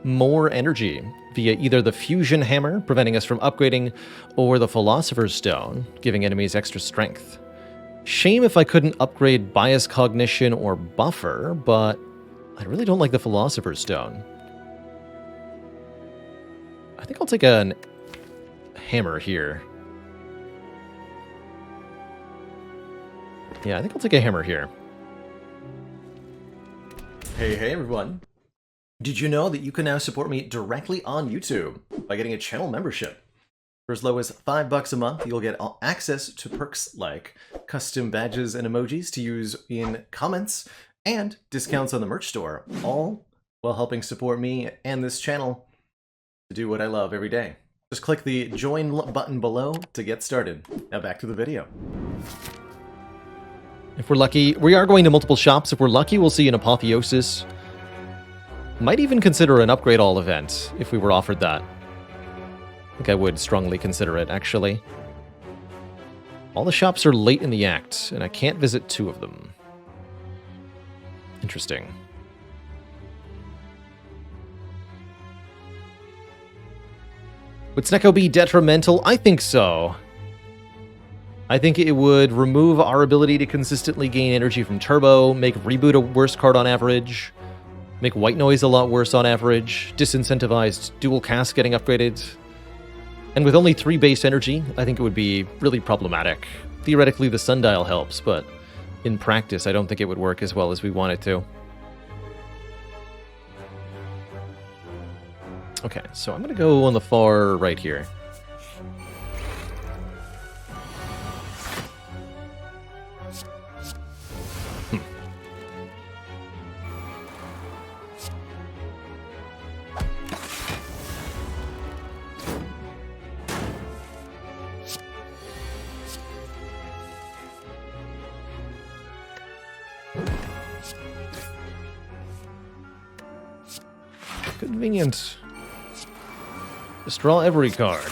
more energy via either the Fusion Hammer, preventing us from upgrading, or the Philosopher's Stone, giving enemies extra strength. Shame if I couldn't upgrade Bias Cognition or Buffer, but I really don't like the Philosopher's Stone. I think I'll take a hammer here. Yeah, I think I'll take a hammer here. Hey everyone. Did you know that you can now support me directly on YouTube by getting a channel membership? For as low as $5 a month, you'll get access to perks like custom badges and emojis to use in comments and discounts on the merch store, all while helping support me and this channel to do what I love every day. Just click the join button below to get started. Now back to the video. If we're lucky, we are going to multiple shops. If we're lucky, we'll see an Apotheosis. Might even consider an Upgrade All event if we were offered that. I think I would strongly consider it, actually. All the shops are late in the act, and I can't visit 2 of them. Interesting. Would Snecko be detrimental? I think so. I think it would remove our ability to consistently gain energy from Turbo, make Reboot a worse card on average, make White Noise a lot worse on average, disincentivized Dual Cast getting upgraded. And with only 3 base energy, I think it would be really problematic. Theoretically, the Sundial helps, but in practice, I don't think it would work as well as we want it to. Okay, so I'm going to go on the far right here. Convenient. Just draw every card.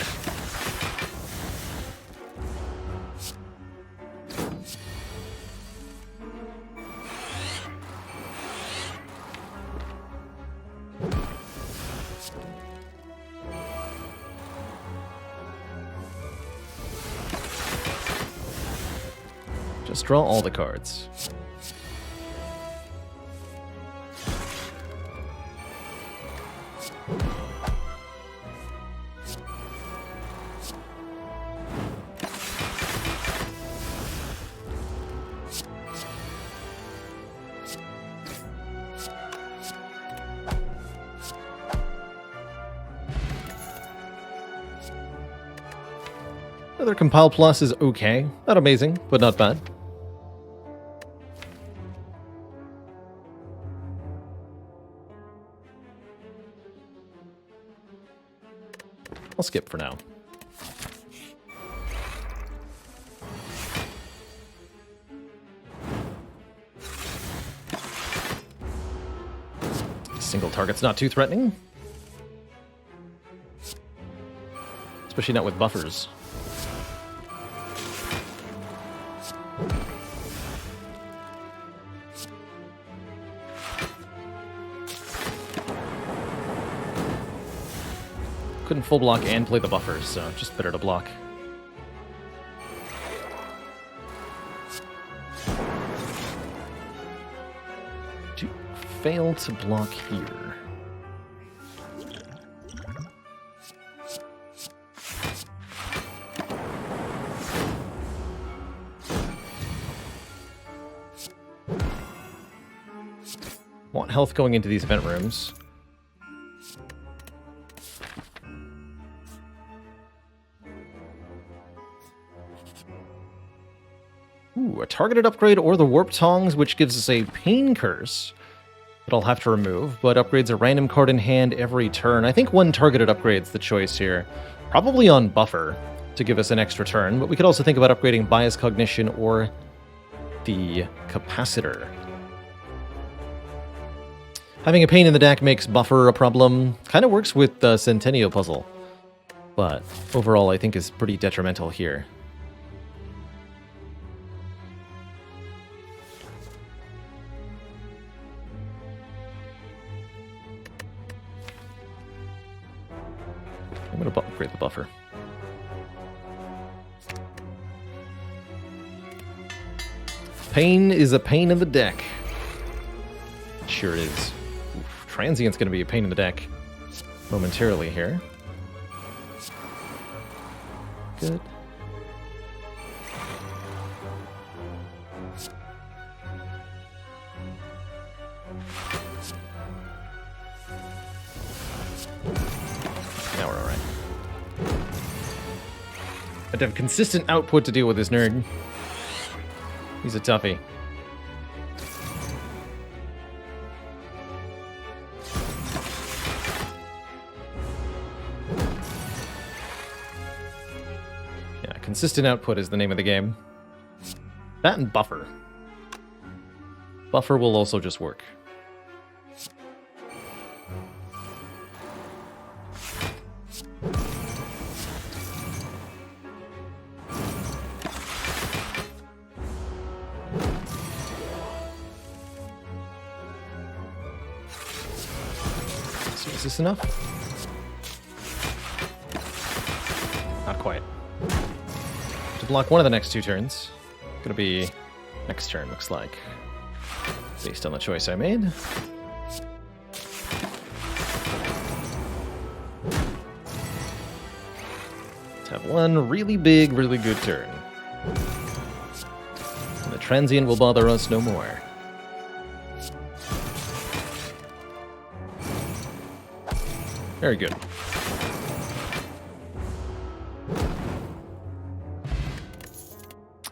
Just draw all the cards. Another Compile Plus is okay. Not amazing, but not bad. I'll skip for now. Single target's not too threatening. Especially not with buffers. Couldn't full block and play the buffers, so just better to block. To fail to block here. Want health going into these event rooms. Ooh, a targeted upgrade or the Warp Tongs, which gives us a Pain Curse that I'll have to remove, but upgrades a random card in hand every turn. I think one targeted upgrade's the choice here. Probably on Buffer to give us an extra turn, but we could also think about upgrading Bias Cognition or the Capacitor. Having a Pain in the deck makes Buffer a problem. Kind of works with the Centennial Puzzle, but overall I think is pretty detrimental here. I'm going to upgrade the Buffer. Pain is a pain in the deck. It sure is. Oof, Transient's going to be a pain in the deck momentarily here. Good. Now we're alright. I'd have consistent output to deal with this nerd. He's a toughie. Yeah, consistent output is the name of the game. That and Buffer. Buffer will also just work. Is this enough? Not quite. To block one of the next 2 turns. Gonna be next turn, looks like. Based on the choice I made. Let's have one really big, really good turn. And the Transient will bother us no more. Very good.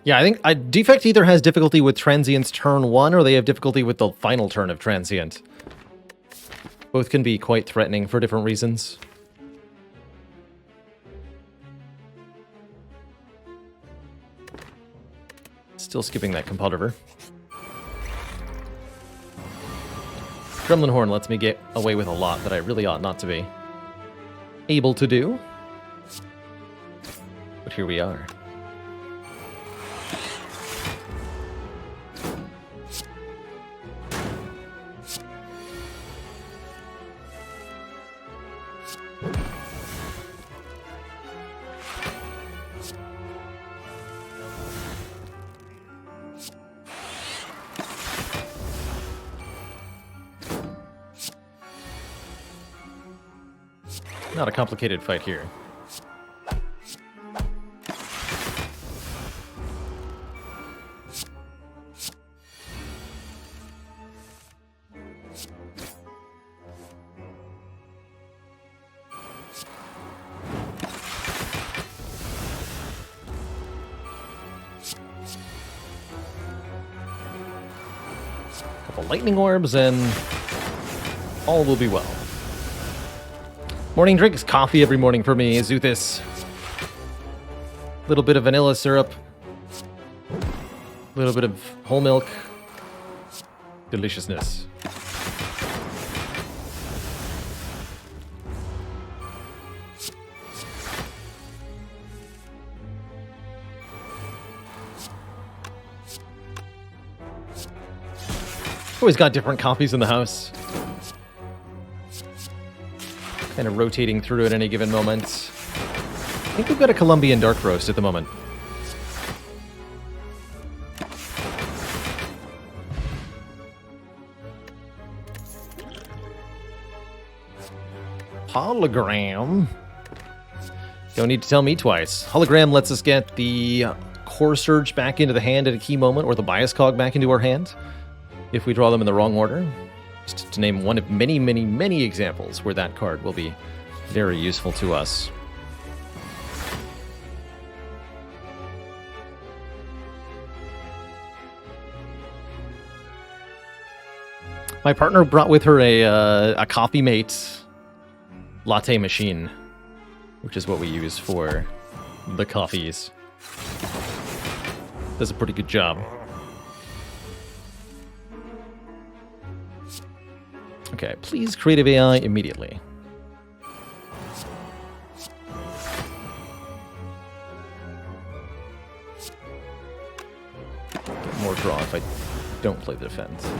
Yeah, I think Defect either has difficulty with Transient's turn 1 or they have difficulty with the final turn of Transient. Both can be quite threatening for different reasons. Still skipping that Compulsiver. Gremlin Horn lets me get away with a lot that I really ought not to be able to do. But here we are. Not a complicated fight here. Couple lightning orbs and all will be well. Morning drinks, coffee every morning for me, Zuthis. Little bit of vanilla syrup. Little bit of whole milk. Deliciousness. Always got different coffees in the house. Kind of rotating through at any given moment. I think we've got a Colombian dark roast at the moment. Hologram. Don't need to tell me twice. Hologram lets us get the Core Surge back into the hand at a key moment, or the Bias Cog back into our hand, if we draw them in the wrong order. Just to name one of many, many, many examples where that card will be very useful to us. My partner brought with her a Coffee Mate latte machine, which is what we use for the coffees. Does a pretty good job. Okay, please creative AI immediately. Get more draw if I don't play the defense.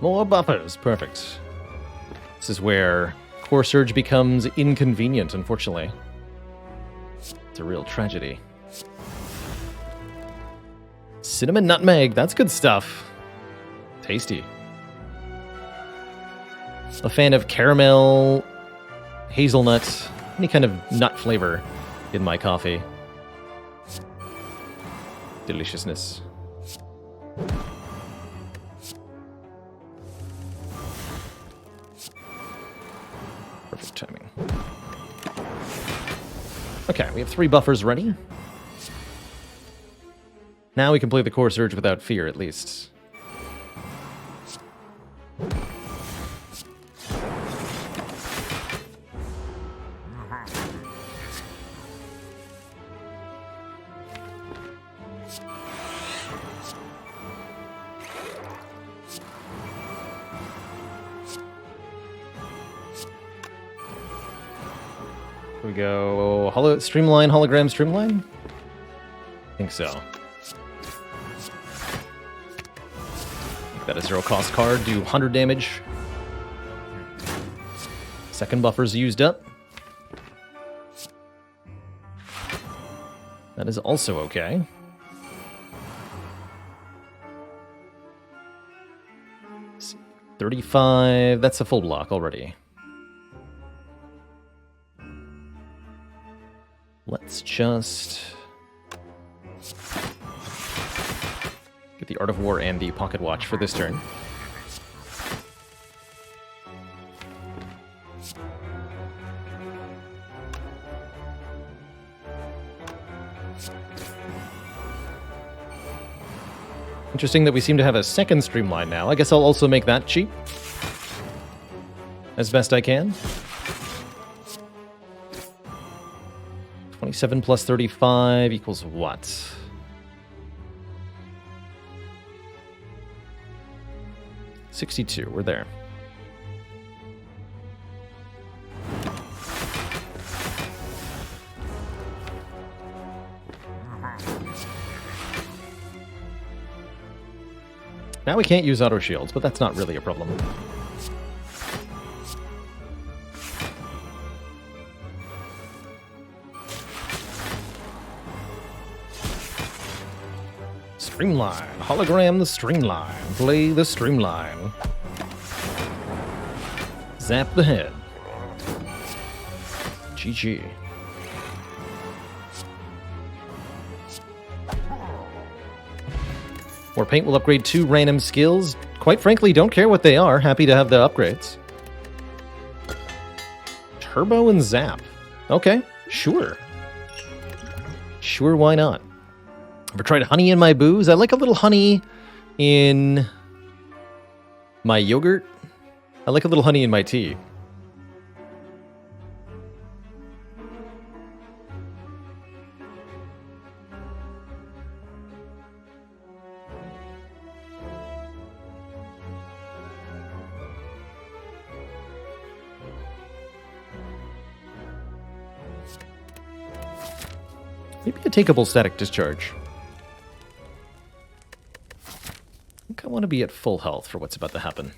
More buffers, perfect. This is where Core Surge becomes inconvenient, unfortunately. It's a real tragedy. Cinnamon nutmeg, that's good stuff. Tasty. A fan of caramel, hazelnut, any kind of nut flavor in my coffee. Deliciousness. Perfect timing. Okay, we have 3 buffers ready. Now we can play the Core Surge without fear, at least. We go Streamline, Hologram, Streamline? I think so. Make that a 0-cost card, do 100 damage. Second buffer's used up. That is also okay. Let's see. 35, that's a full block already. Let's just get the Art of War and the Pocket Watch for this turn. Interesting that we seem to have a second Streamline now. I guess I'll also make that cheap. As best I can. 27 plus 35 equals what? $62, we're there. Now we can't use auto shields, but that's not really a problem. Streamline. Hologram the Streamline. Play the Streamline. Zap the head. GG. More paint will upgrade 2 random skills. Quite frankly, don't care what they are. Happy to have the upgrades. Turbo and Zap. Okay, sure. Sure, why not? Ever tried honey in my booze? I like a little honey in my yogurt. I like a little honey in my tea. Maybe a takeable static discharge. I think I want to be at full health for what's about to happen.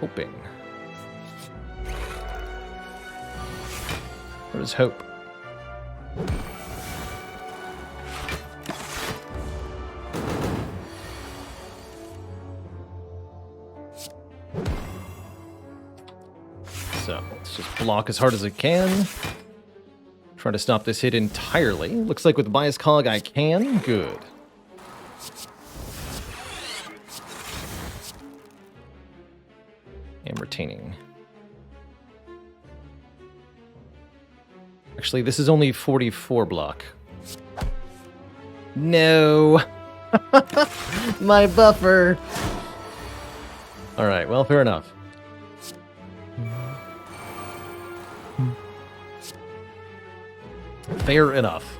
hoping. There's hope. So, let's just block as hard as it can. Try to stop this hit entirely. Looks like with the Bias Cog I can. Good. I'm retaining. Actually, this is only 44 block. No! My buffer! Alright, well, fair enough. Fair enough.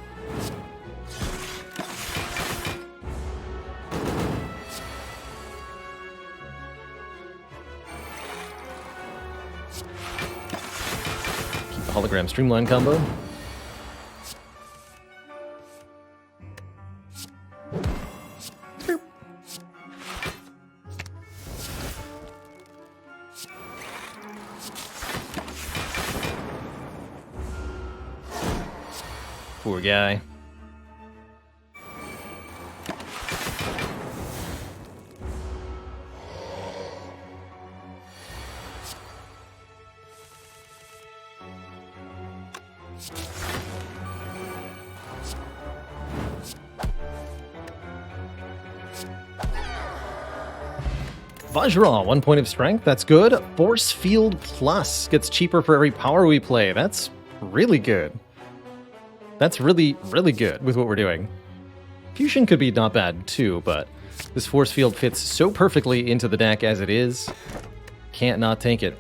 Keep the hologram streamline combo. Poor guy. Vajra, 1 point of strength, that's good. Force Field Plus gets cheaper for every power we play. That's really good. That's really, really good with what we're doing. Fusion could be not bad too, but this Force Field fits so perfectly into the deck as it is. Can't not take it.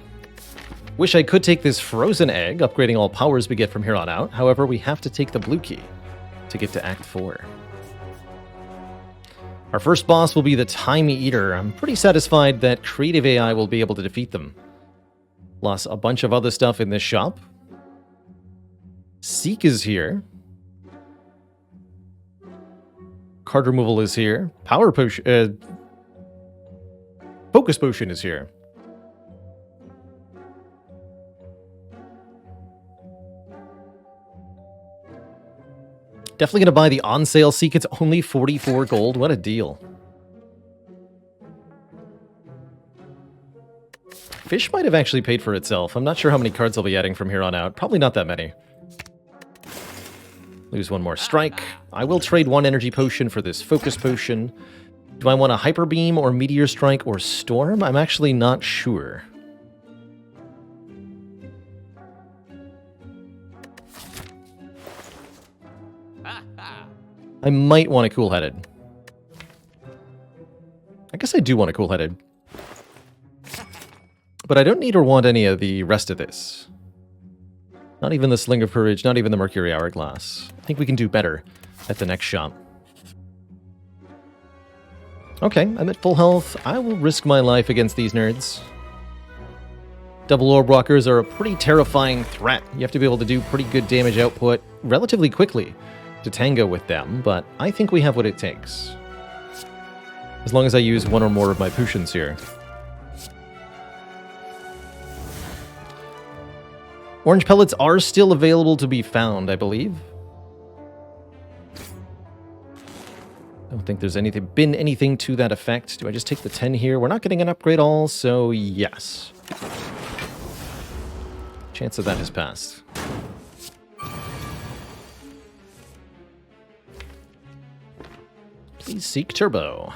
Wish I could take this Frozen Egg, upgrading all powers we get from here on out. However, we have to take the blue key to get to Act 4. Our first boss will be the Time Eater. I'm pretty satisfied that Creative AI will be able to defeat them. Plus a bunch of other stuff in this shop. Seek is here. Card removal is here. Power potion, Focus Potion is here. Definitely gonna buy the on sale Seek. It's only 44 gold. What a deal. Fish might have actually paid for itself. I'm not sure how many cards I'll be adding from here on out. Probably not that many. Lose one more strike. I will trade one energy potion for this focus potion. Do I want a Hyper Beam or Meteor Strike or Storm? I'm actually not sure. I might want a Cool-Headed. I guess I do want a Cool-Headed. But I don't need or want any of the rest of this. Not even the Sling of Courage, not even the Mercury Hourglass. I think we can do better at the next shop. Okay, I'm at full health. I will risk my life against these nerds. Double orb walkers are a pretty terrifying threat. You have to be able to do pretty good damage output relatively quickly to tango with them, but I think we have what it takes. As long as I use one or more of my potions here. Orange pellets are still available to be found, I believe. I don't think there's been anything to that effect. Do I just take the 10 here? We're not getting an upgrade all, so yes. Chance of that has passed. Please seek Turbo.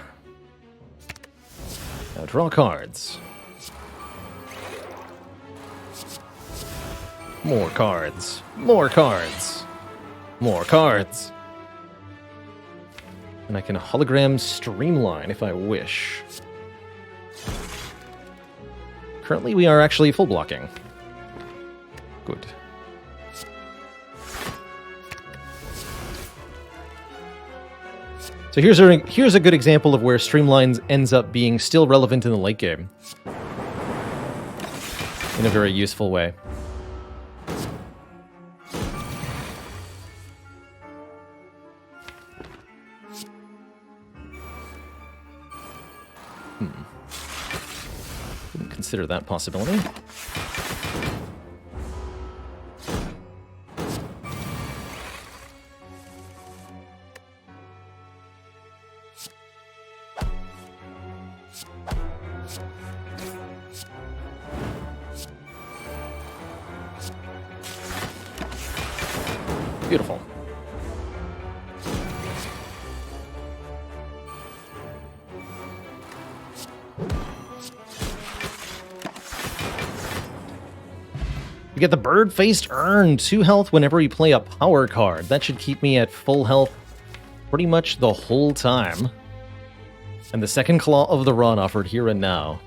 Now draw cards. More cards. More cards. More cards. And I can hologram streamline if I wish. Currently we are actually full blocking. Good. So here's a good example of where streamlines ends up being still relevant in the late game. In a very useful way. consider that possibility. Beautiful. You get the bird-faced urn, 2 health whenever you play a power card. That should keep me at full health pretty much the whole time. And the second Claw of the Run offered here and now.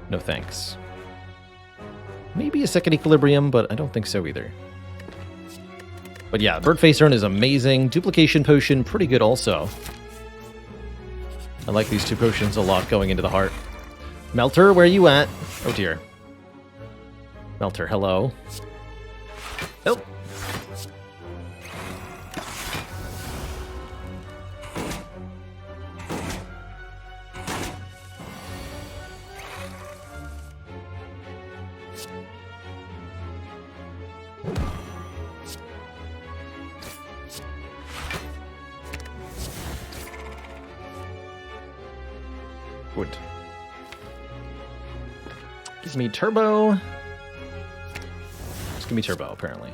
No thanks. Maybe a second Equilibrium, but I don't think so either. But yeah, bird-faced urn is amazing. Duplication Potion, pretty good also. I like these 2 potions a lot going into the heart. Melter, where you at? Oh dear. Melter, hello. Oh. Good. Gives me turbo. Give me turbo, apparently.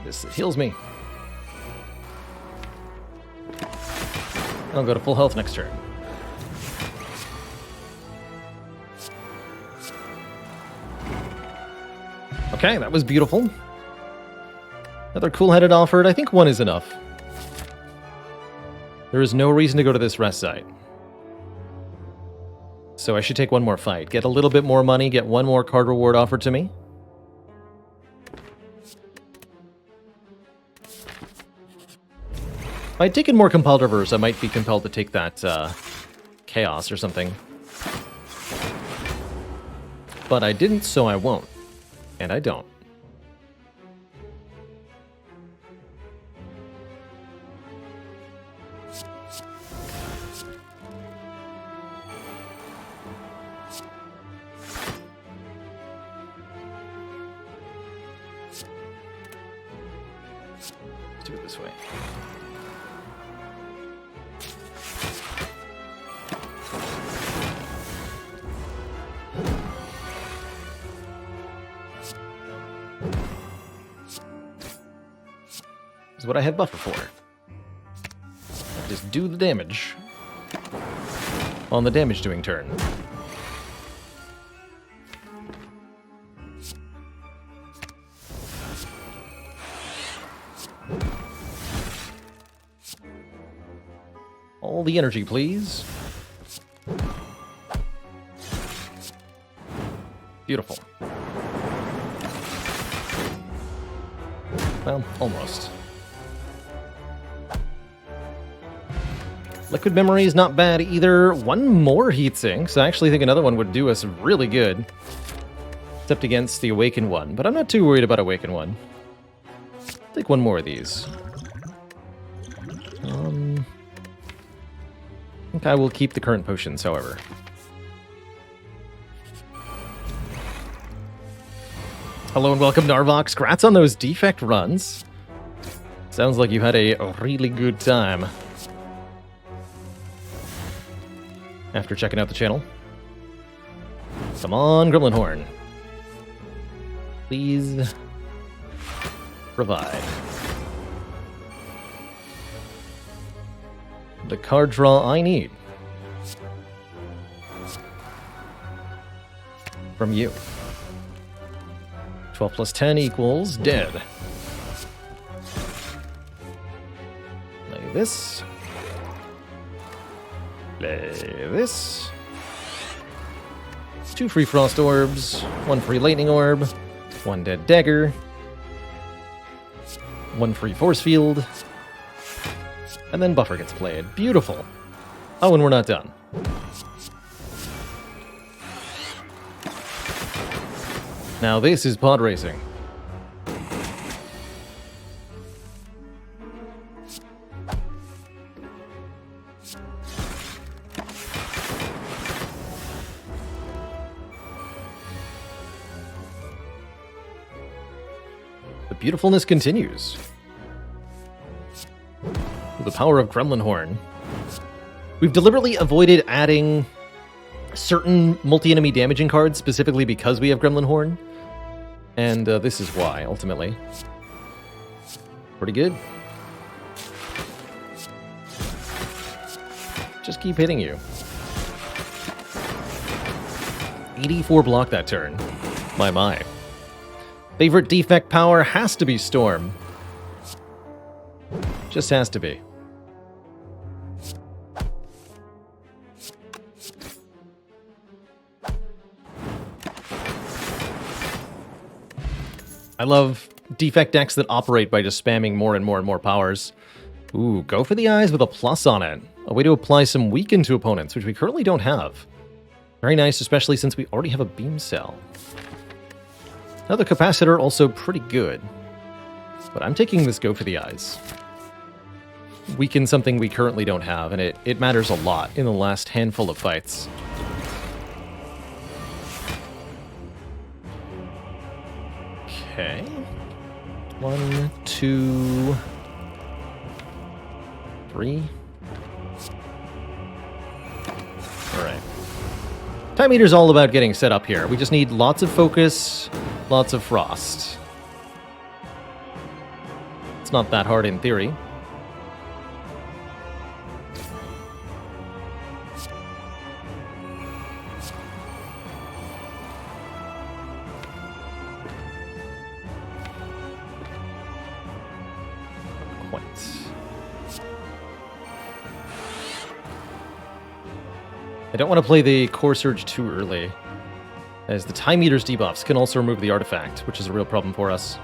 It heals me. I'll go to full health next turn. Okay, that was beautiful. Another cool-headed offered. I think 1 is enough. There is no reason to go to this rest site. So I should take 1 more fight. Get a little bit more money, get 1 more card reward offered to me. If I'd taken more compelled reverse, I might be compelled to take that chaos or something. But I didn't, so I won't. And I don't. Let's do it this way. Is what I have buffer for. Just do the damage on the damage doing turn. All the energy, please. Beautiful. Well, almost. Liquid Memory is not bad either. 1 more heat sinks. I actually think another one would do us really good. Except against the Awakened one. But I'm not too worried about Awakened one. Take 1 more of these. I think I will keep the current potions, however. Hello and welcome, Narvox. Congrats on those defect runs. Sounds like you had a really good time after checking out the channel. Come on, Gremlin Horn. Please provide. The card draw I need from you. 12 plus 10 equals dead. Play this. Play this. 2 free Frost Orbs, 1 free Lightning Orb, 1 Dead Dagger, 1 free Force Field, and then Buffer gets played. Beautiful. Oh, and we're not done. Now this is pod racing. The beautifulness continues. The power of Gremlin Horn. We've deliberately avoided adding certain multi-enemy damaging cards specifically because we have Gremlin Horn. And this is why, ultimately. Pretty good. Just keep hitting you. 84 block that turn. My. Favorite defect power has to be Storm. Just has to be. I love defect decks that operate by just spamming more and more and more powers. Ooh, go for the eyes with a plus on it. A way to apply some weaken to opponents, which we currently don't have. Very nice, especially since we already have a beam cell. Now the capacitor also pretty good. But I'm taking this go for the eyes. Weaken something we currently don't have, and it matters a lot in the last handful of fights. Okay. 1, 2, 3. Alright. Time Eater's all about getting set up here. We just need lots of focus, lots of frost. It's not that hard in theory. I don't want to play the Core Surge too early, as the Time Eater's debuffs can also remove the artifact, which is a real problem for us.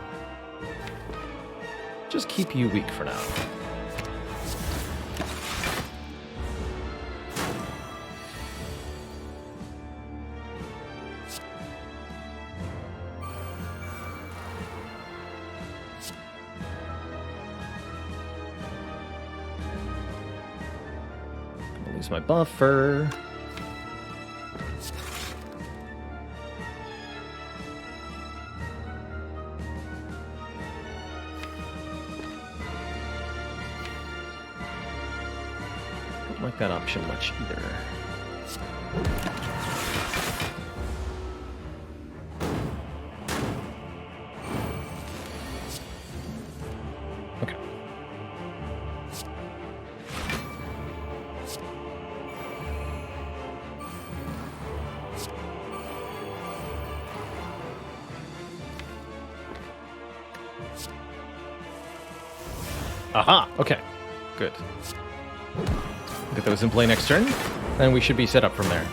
Just keep you weak for now. Lose my buffer. Like that option much either. Okay. Aha! Okay. Good. Get those in play next turn, and we should be set up from there.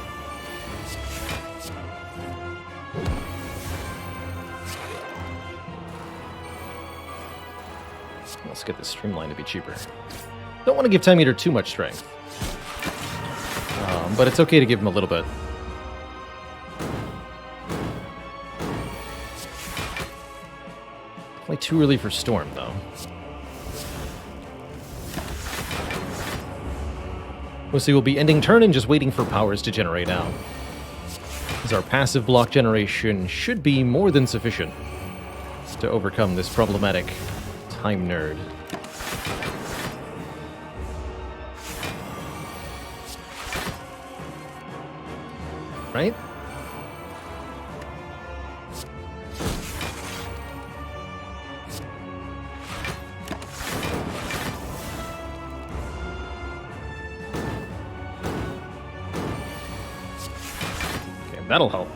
Let's get this streamline to be cheaper. Don't want to give Time Eater too much strength. But it's okay to give him a little bit. Play too early for Storm, though. Mostly we'll be ending turn and just waiting for powers to generate out. As our passive block generation should be more than sufficient to overcome this problematic time nerd. Right? That'll help.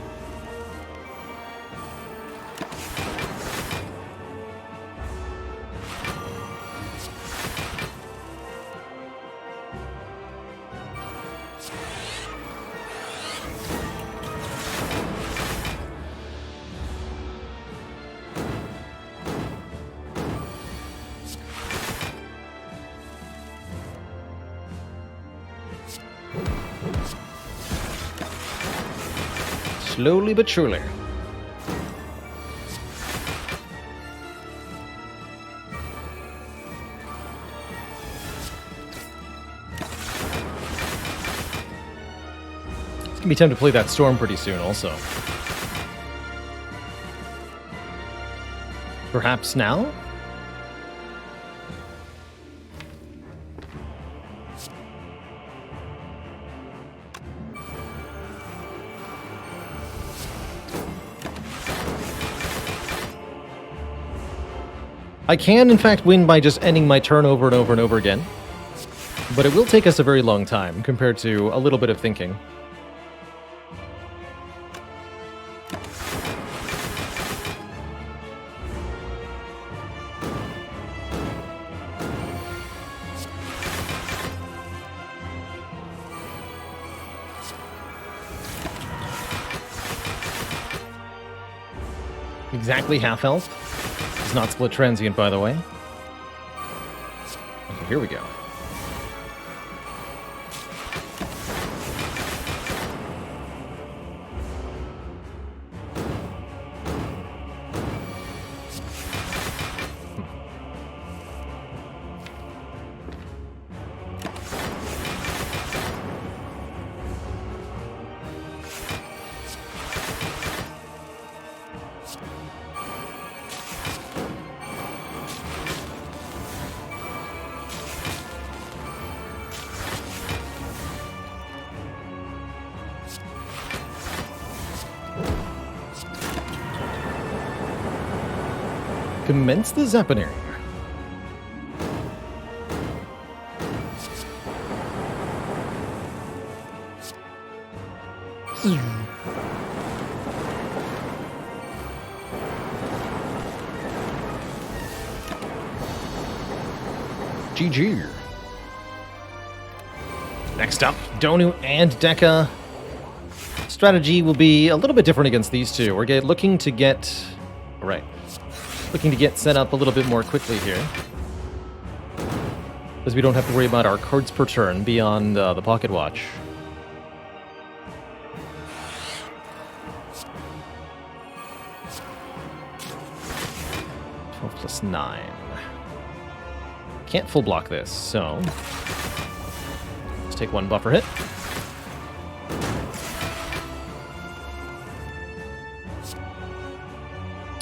Slowly but surely. It's gonna be time to play that storm pretty soon also. Perhaps now? I can, in fact, win by just ending my turn over and over and over again. But it will take us a very long time compared to a little bit of thinking. Exactly half health. It's not split transient, by the way. Okay, here we go. Commence the Zeppening. GG. Next up, Donu and Deca. Strategy will be a little bit different against these two. We're looking to get... Right. Looking to get set up a little bit more quickly here. Because we don't have to worry about our cards per turn beyond the Pocket Watch. 12 plus 9. Can't full block this, so... Let's take one buffer hit.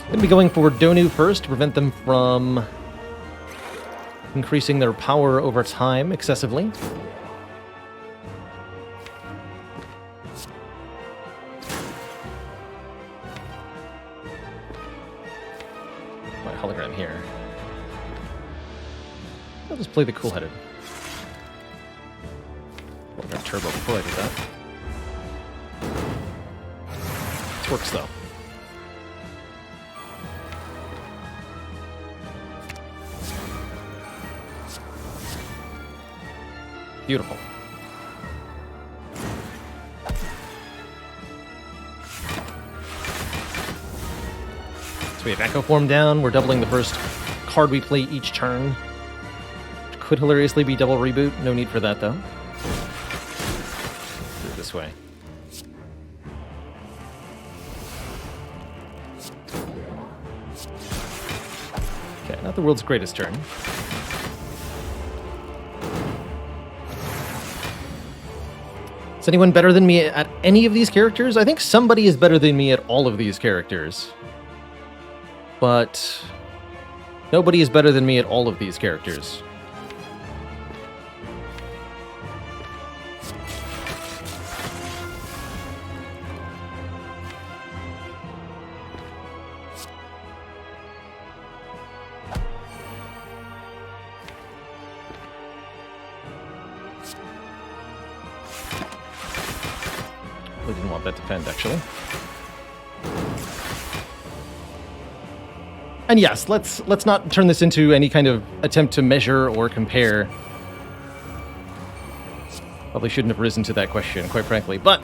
Going to be going for Donu first to prevent them from increasing their power over time excessively. My hologram here. I'll just play the cool-headed. Hologram turbo before I do that. This works though. Beautiful. So we have Echo Form down. We're doubling the first card we play each turn. Which could hilariously be double reboot. No need for that, though. Do it this way. Okay, not the world's greatest turn. Is anyone better than me at any of these characters? I think somebody is better than me at all of these characters. But nobody is better than me at all of these characters. We didn't want that defend, actually. And yes, let's not turn this into any kind of attempt to measure or compare. Probably shouldn't have risen to that question, quite frankly, but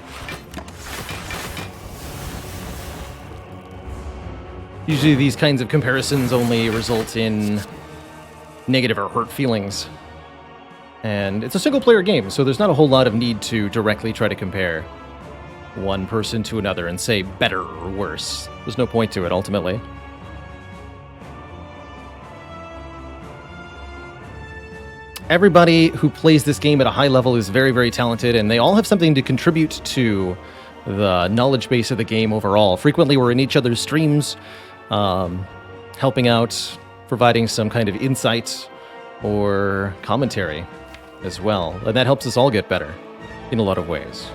usually these kinds of comparisons only result in negative or hurt feelings. And it's a single-player game, so there's not a whole lot of need to directly try to compare. one person to another and say better or worse. There's no point to it, ultimately. Everybody who plays this game at a high level is very, very talented, and they all have something to contribute to the knowledge base of the game overall. Frequently, we're in each other's streams, helping out, providing some kind of insight or commentary as well. And that helps us all get better in a lot of ways.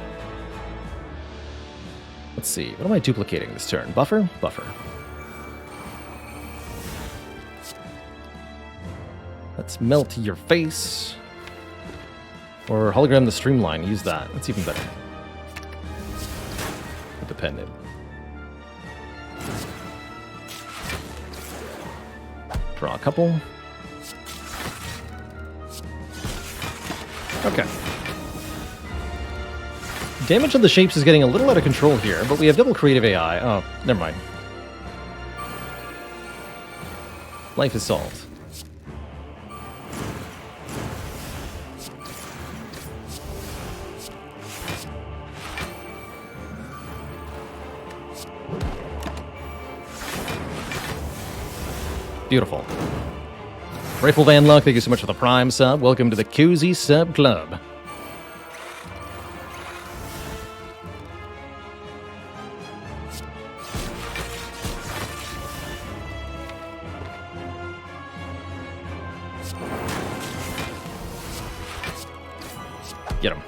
Let's see, what am I duplicating this turn? Buffer? Buffer. Let's melt your face. Or hologram the streamline, use that. That's even better. Dependent. Draw a couple. Okay. Damage on the shapes is getting a little out of control here, but we have double creative AI. Oh, never mind. Life is solved. Beautiful. Rifle Van Luck, thank you so much for the Prime sub. Welcome to the Cozy Sub Club. Get him.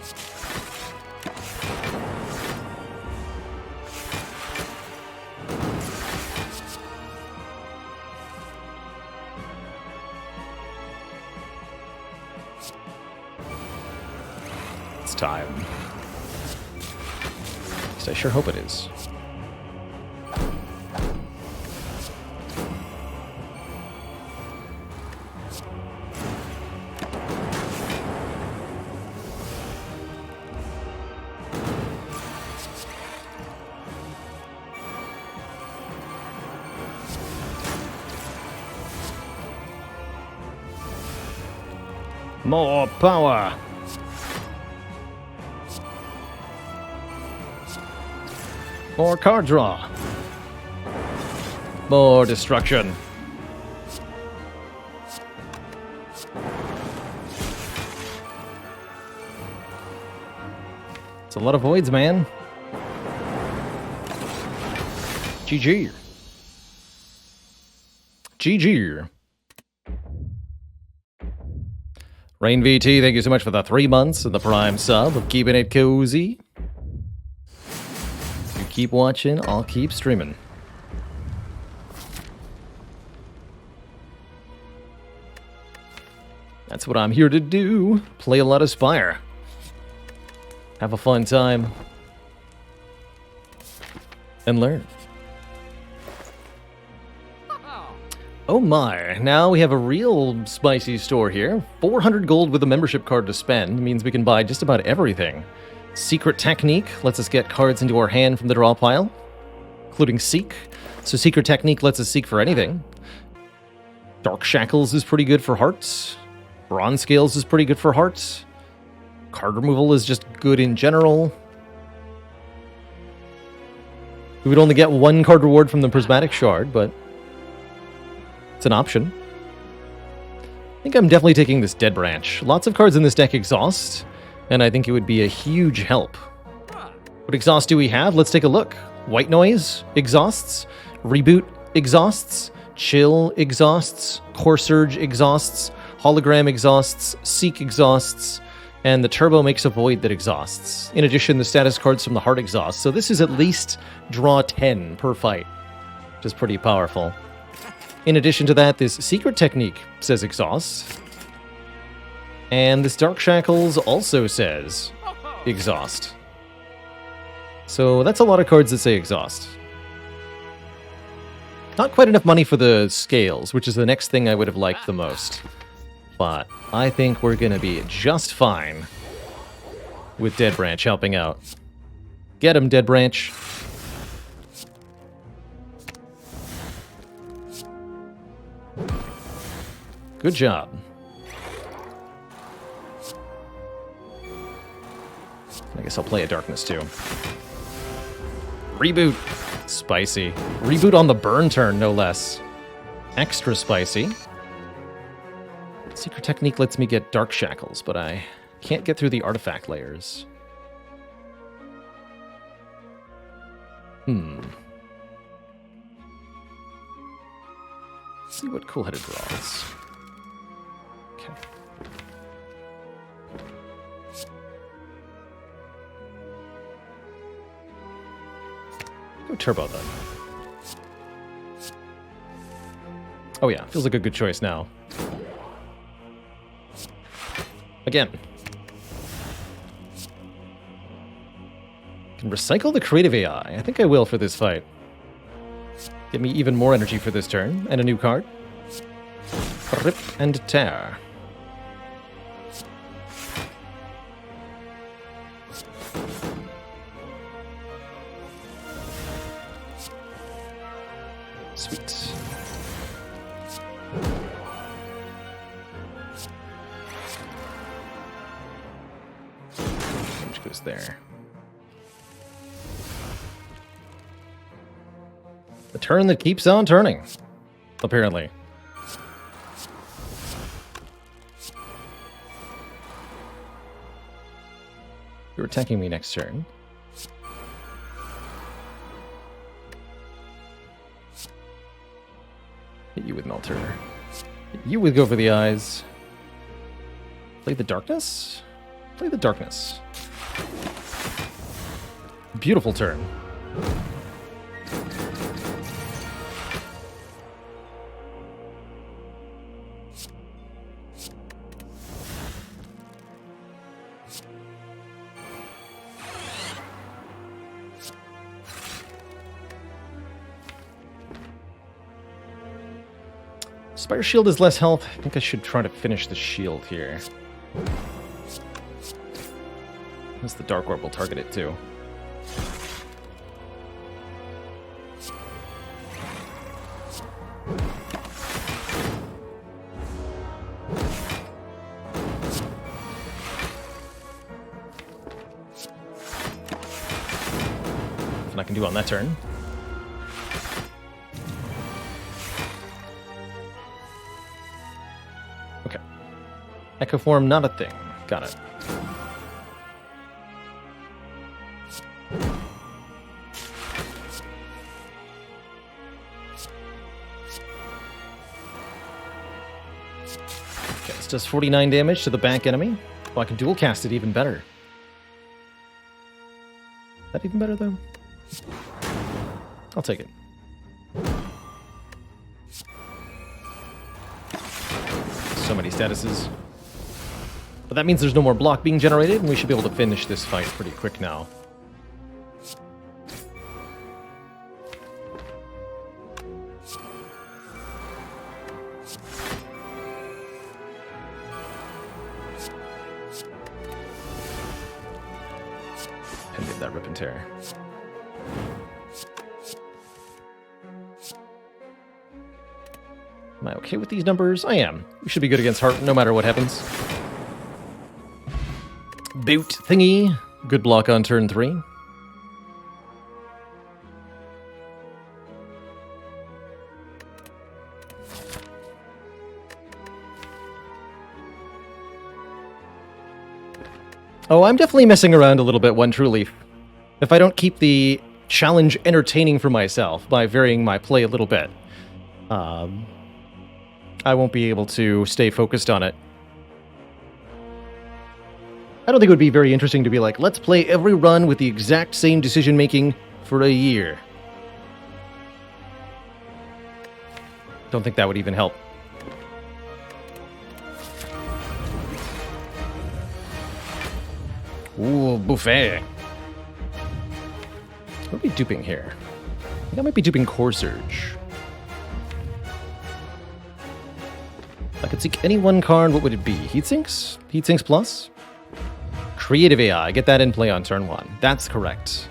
It's time. At least I sure hope it is. More power! More card draw! More destruction! It's a lot of voids, man. GG. GG. Rain VT, thank you so much for the 3 months and the Prime sub of keeping it cozy. You keep watching, I'll keep streaming. That's what I'm here to do. Play a lot of Spire. Have a fun time. And learn. Oh my, now we have a real spicy store here. 400 gold with a membership card to spend means we can buy just about everything. Secret Technique lets us get cards into our hand from the draw pile, including Seek. So Secret Technique lets us seek for anything. Dark Shackles is pretty good for hearts. Bronze Scales is pretty good for hearts. Card removal is just good in general. We would only get 1 card reward from the Prismatic Shard, but it's an option. I think I'm definitely taking this Dead Branch. Lots of cards in this deck exhaust, and I think it would be a huge help. What exhaust do we have? Let's take a look. White Noise exhausts, Reboot exhausts, Chill exhausts, Core Surge exhausts, Hologram exhausts, Seek exhausts, and the Turbo makes a Void that exhausts. In addition, the status cards from the Heart exhaust. So this is at least draw 10 per fight, which is pretty powerful. In addition to that, this Secret Technique says exhaust. And this Dark Shackles also says exhaust. So that's a lot of cards that say exhaust. Not quite enough money for the scales, which is the next thing I would have liked the most. But I think we're going to be just fine with Dead Branch helping out. Get him, Dead Branch. Good job. I guess I'll play a Darkness too. Reboot. Spicy. Reboot on the burn turn, no less. Extra spicy. Secret technique lets me get Dark Shackles, but I can't get through the artifact layers. Let's see what Cool-Headed draws. Okay. Go Turbo, then. Oh yeah, feels like a good choice now. Again. Can recycle the creative AI. I think I will for this fight. Get me even more energy for this turn, and a new card. Rip and Tear. Sweet. Which goes there. The turn that keeps on turning, apparently. You're attacking me next turn. Hit you with Melter. Hit you with Go for the Eyes. Play the Darkness? Play the Darkness. Beautiful turn. Spire Shield is less health. I think I should try to finish the shield here. Because the Dark Orb will target it too. Nothing I can do on that turn. Echo Form, not a thing. Got it. Okay, this does 49 damage to the back enemy. Well, I can dual cast it even better. Is that even better, though? I'll take it. So many statuses. But that means there's no more block being generated, and we should be able to finish this fight pretty quick now. And get that Rip and Tear. Am I okay with these numbers? I am. We should be good against Heart no matter what happens. Boot thingy. Good block on turn 3. Oh, I'm definitely messing around a little bit, One True Leaf. If I don't keep the challenge entertaining for myself by varying my play a little bit, I won't be able to stay focused on it. I don't think it would be very interesting to be like, let's play every run with the exact same decision-making for a year. Don't think that would even help. Ooh, buffet. What are we duping here? I think I might be duping Core Surge. If I could seek any one card, what would it be? Heatsinks? Heatsinks Plus? Creative AI. Get that in play on turn 1. That's correct.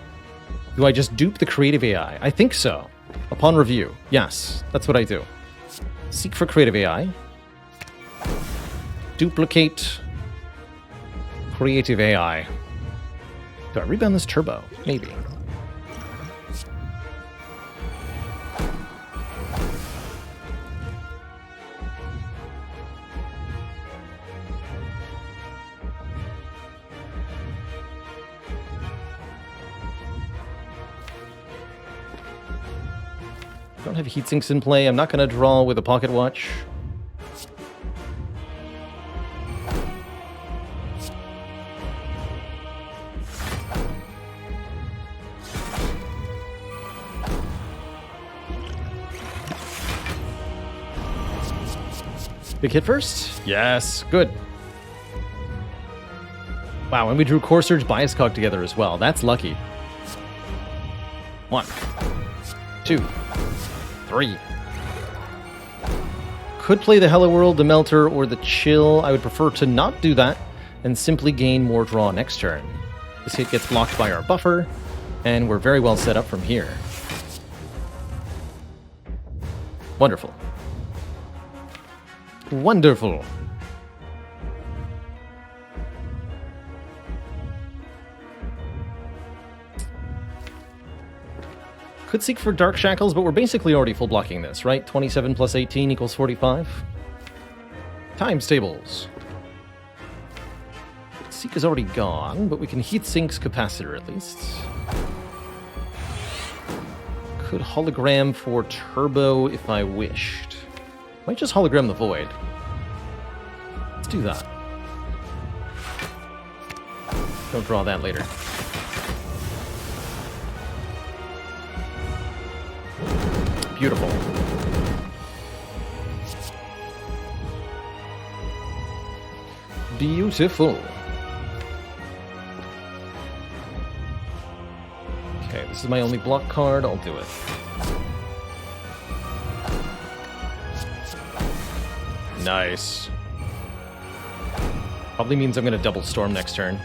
Do I just dupe the creative AI? I think so. Upon review. Yes, that's what I do. Seek for creative AI. Duplicate creative AI. Do I rebound this turbo? Maybe. Don't have heat sinks in play. I'm not going to draw with a pocket watch. Big hit first? Yes, good. Wow, and we drew Core Surge Bias Cog together as well. That's lucky. 1, 2, 3. Could play the Hello World, the Melter, or the Chill. I would prefer to not do that and simply gain more draw next turn. This hit gets blocked by our buffer, and we're very well set up from here. Wonderful. Wonderful. Could seek for Dark Shackles, but we're basically already full blocking this, right? 27 plus 18 equals 45. Times tables. Seek is already gone, but we can heat sinks Capacitor at least. Could hologram for Turbo if I wished. Might just hologram the Void. Let's do that. Don't draw that later. Beautiful. Beautiful. Okay, this is my only block card. I'll do it. Nice. Probably means I'm going to double storm next turn.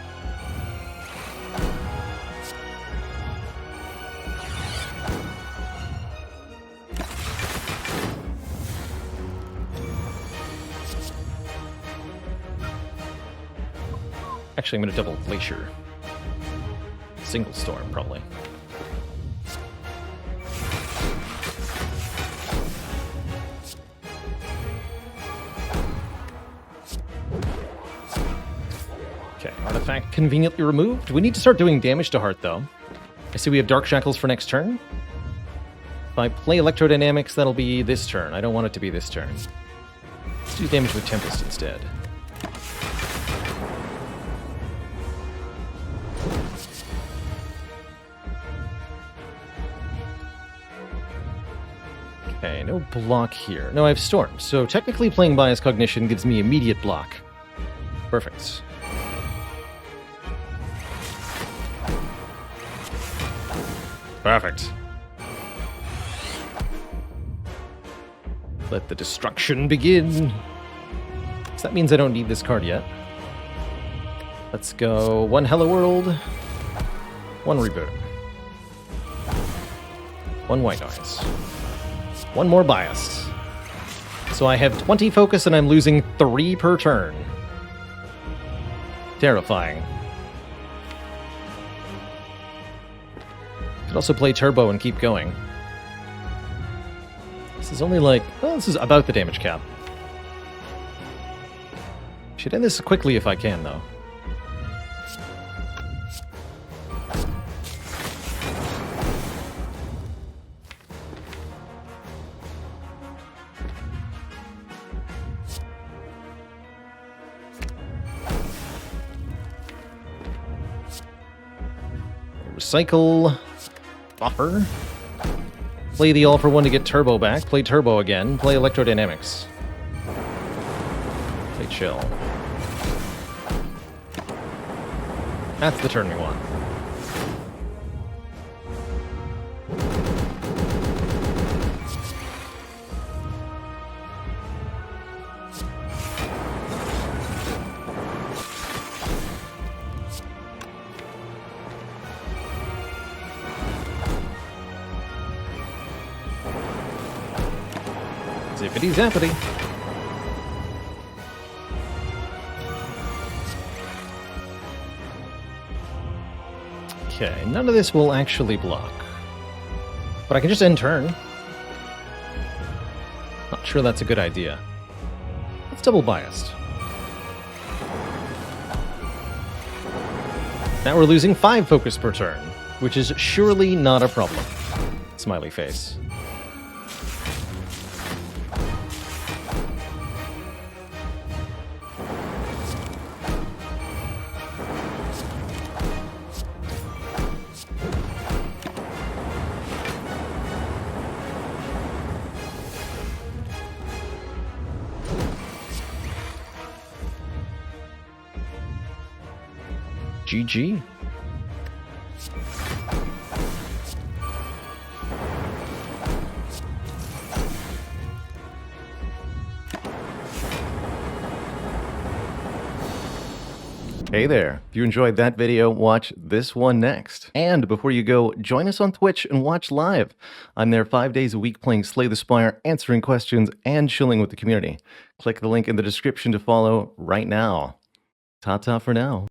Actually, I'm going to double Glacier. Single storm, probably. Okay, artifact conveniently removed. We need to start doing damage to Heart, though. I see we have Dark Shackles for next turn. If I play Electrodynamics, that'll be this turn. I don't want it to be this turn. Let's do damage with Tempest instead. Okay, no block here. No, I have Storm, so technically playing Bias Cognition gives me immediate block. Perfect. Perfect. Let the destruction begin. So that means I don't need this card yet. Let's go 1 Hello World, 1 Reboot, 1 White Noise. 1 more Bias. So I have 20 focus and I'm losing 3 per turn. Terrifying. Could also play Turbo and keep going. This is only like... well, this is about the damage cap. Should end this quickly if I can, though. Recycle, buffer, play the all for one to get Turbo back, play Turbo again, play Electrodynamics, play Chill. That's the turn we want. Zippity zappity. Okay, none of this will actually block. But I can just end turn. Not sure that's a good idea. Let's double biased. Now we're losing 5 focus per turn, which is surely not a problem. Smiley face. GG. Hey there, if you enjoyed that video, watch this one next. And before you go, join us on Twitch and watch live. I'm there 5 days a week playing Slay the Spire, answering questions, and chilling with the community. Click the link in the description to follow right now. Ta-ta for now.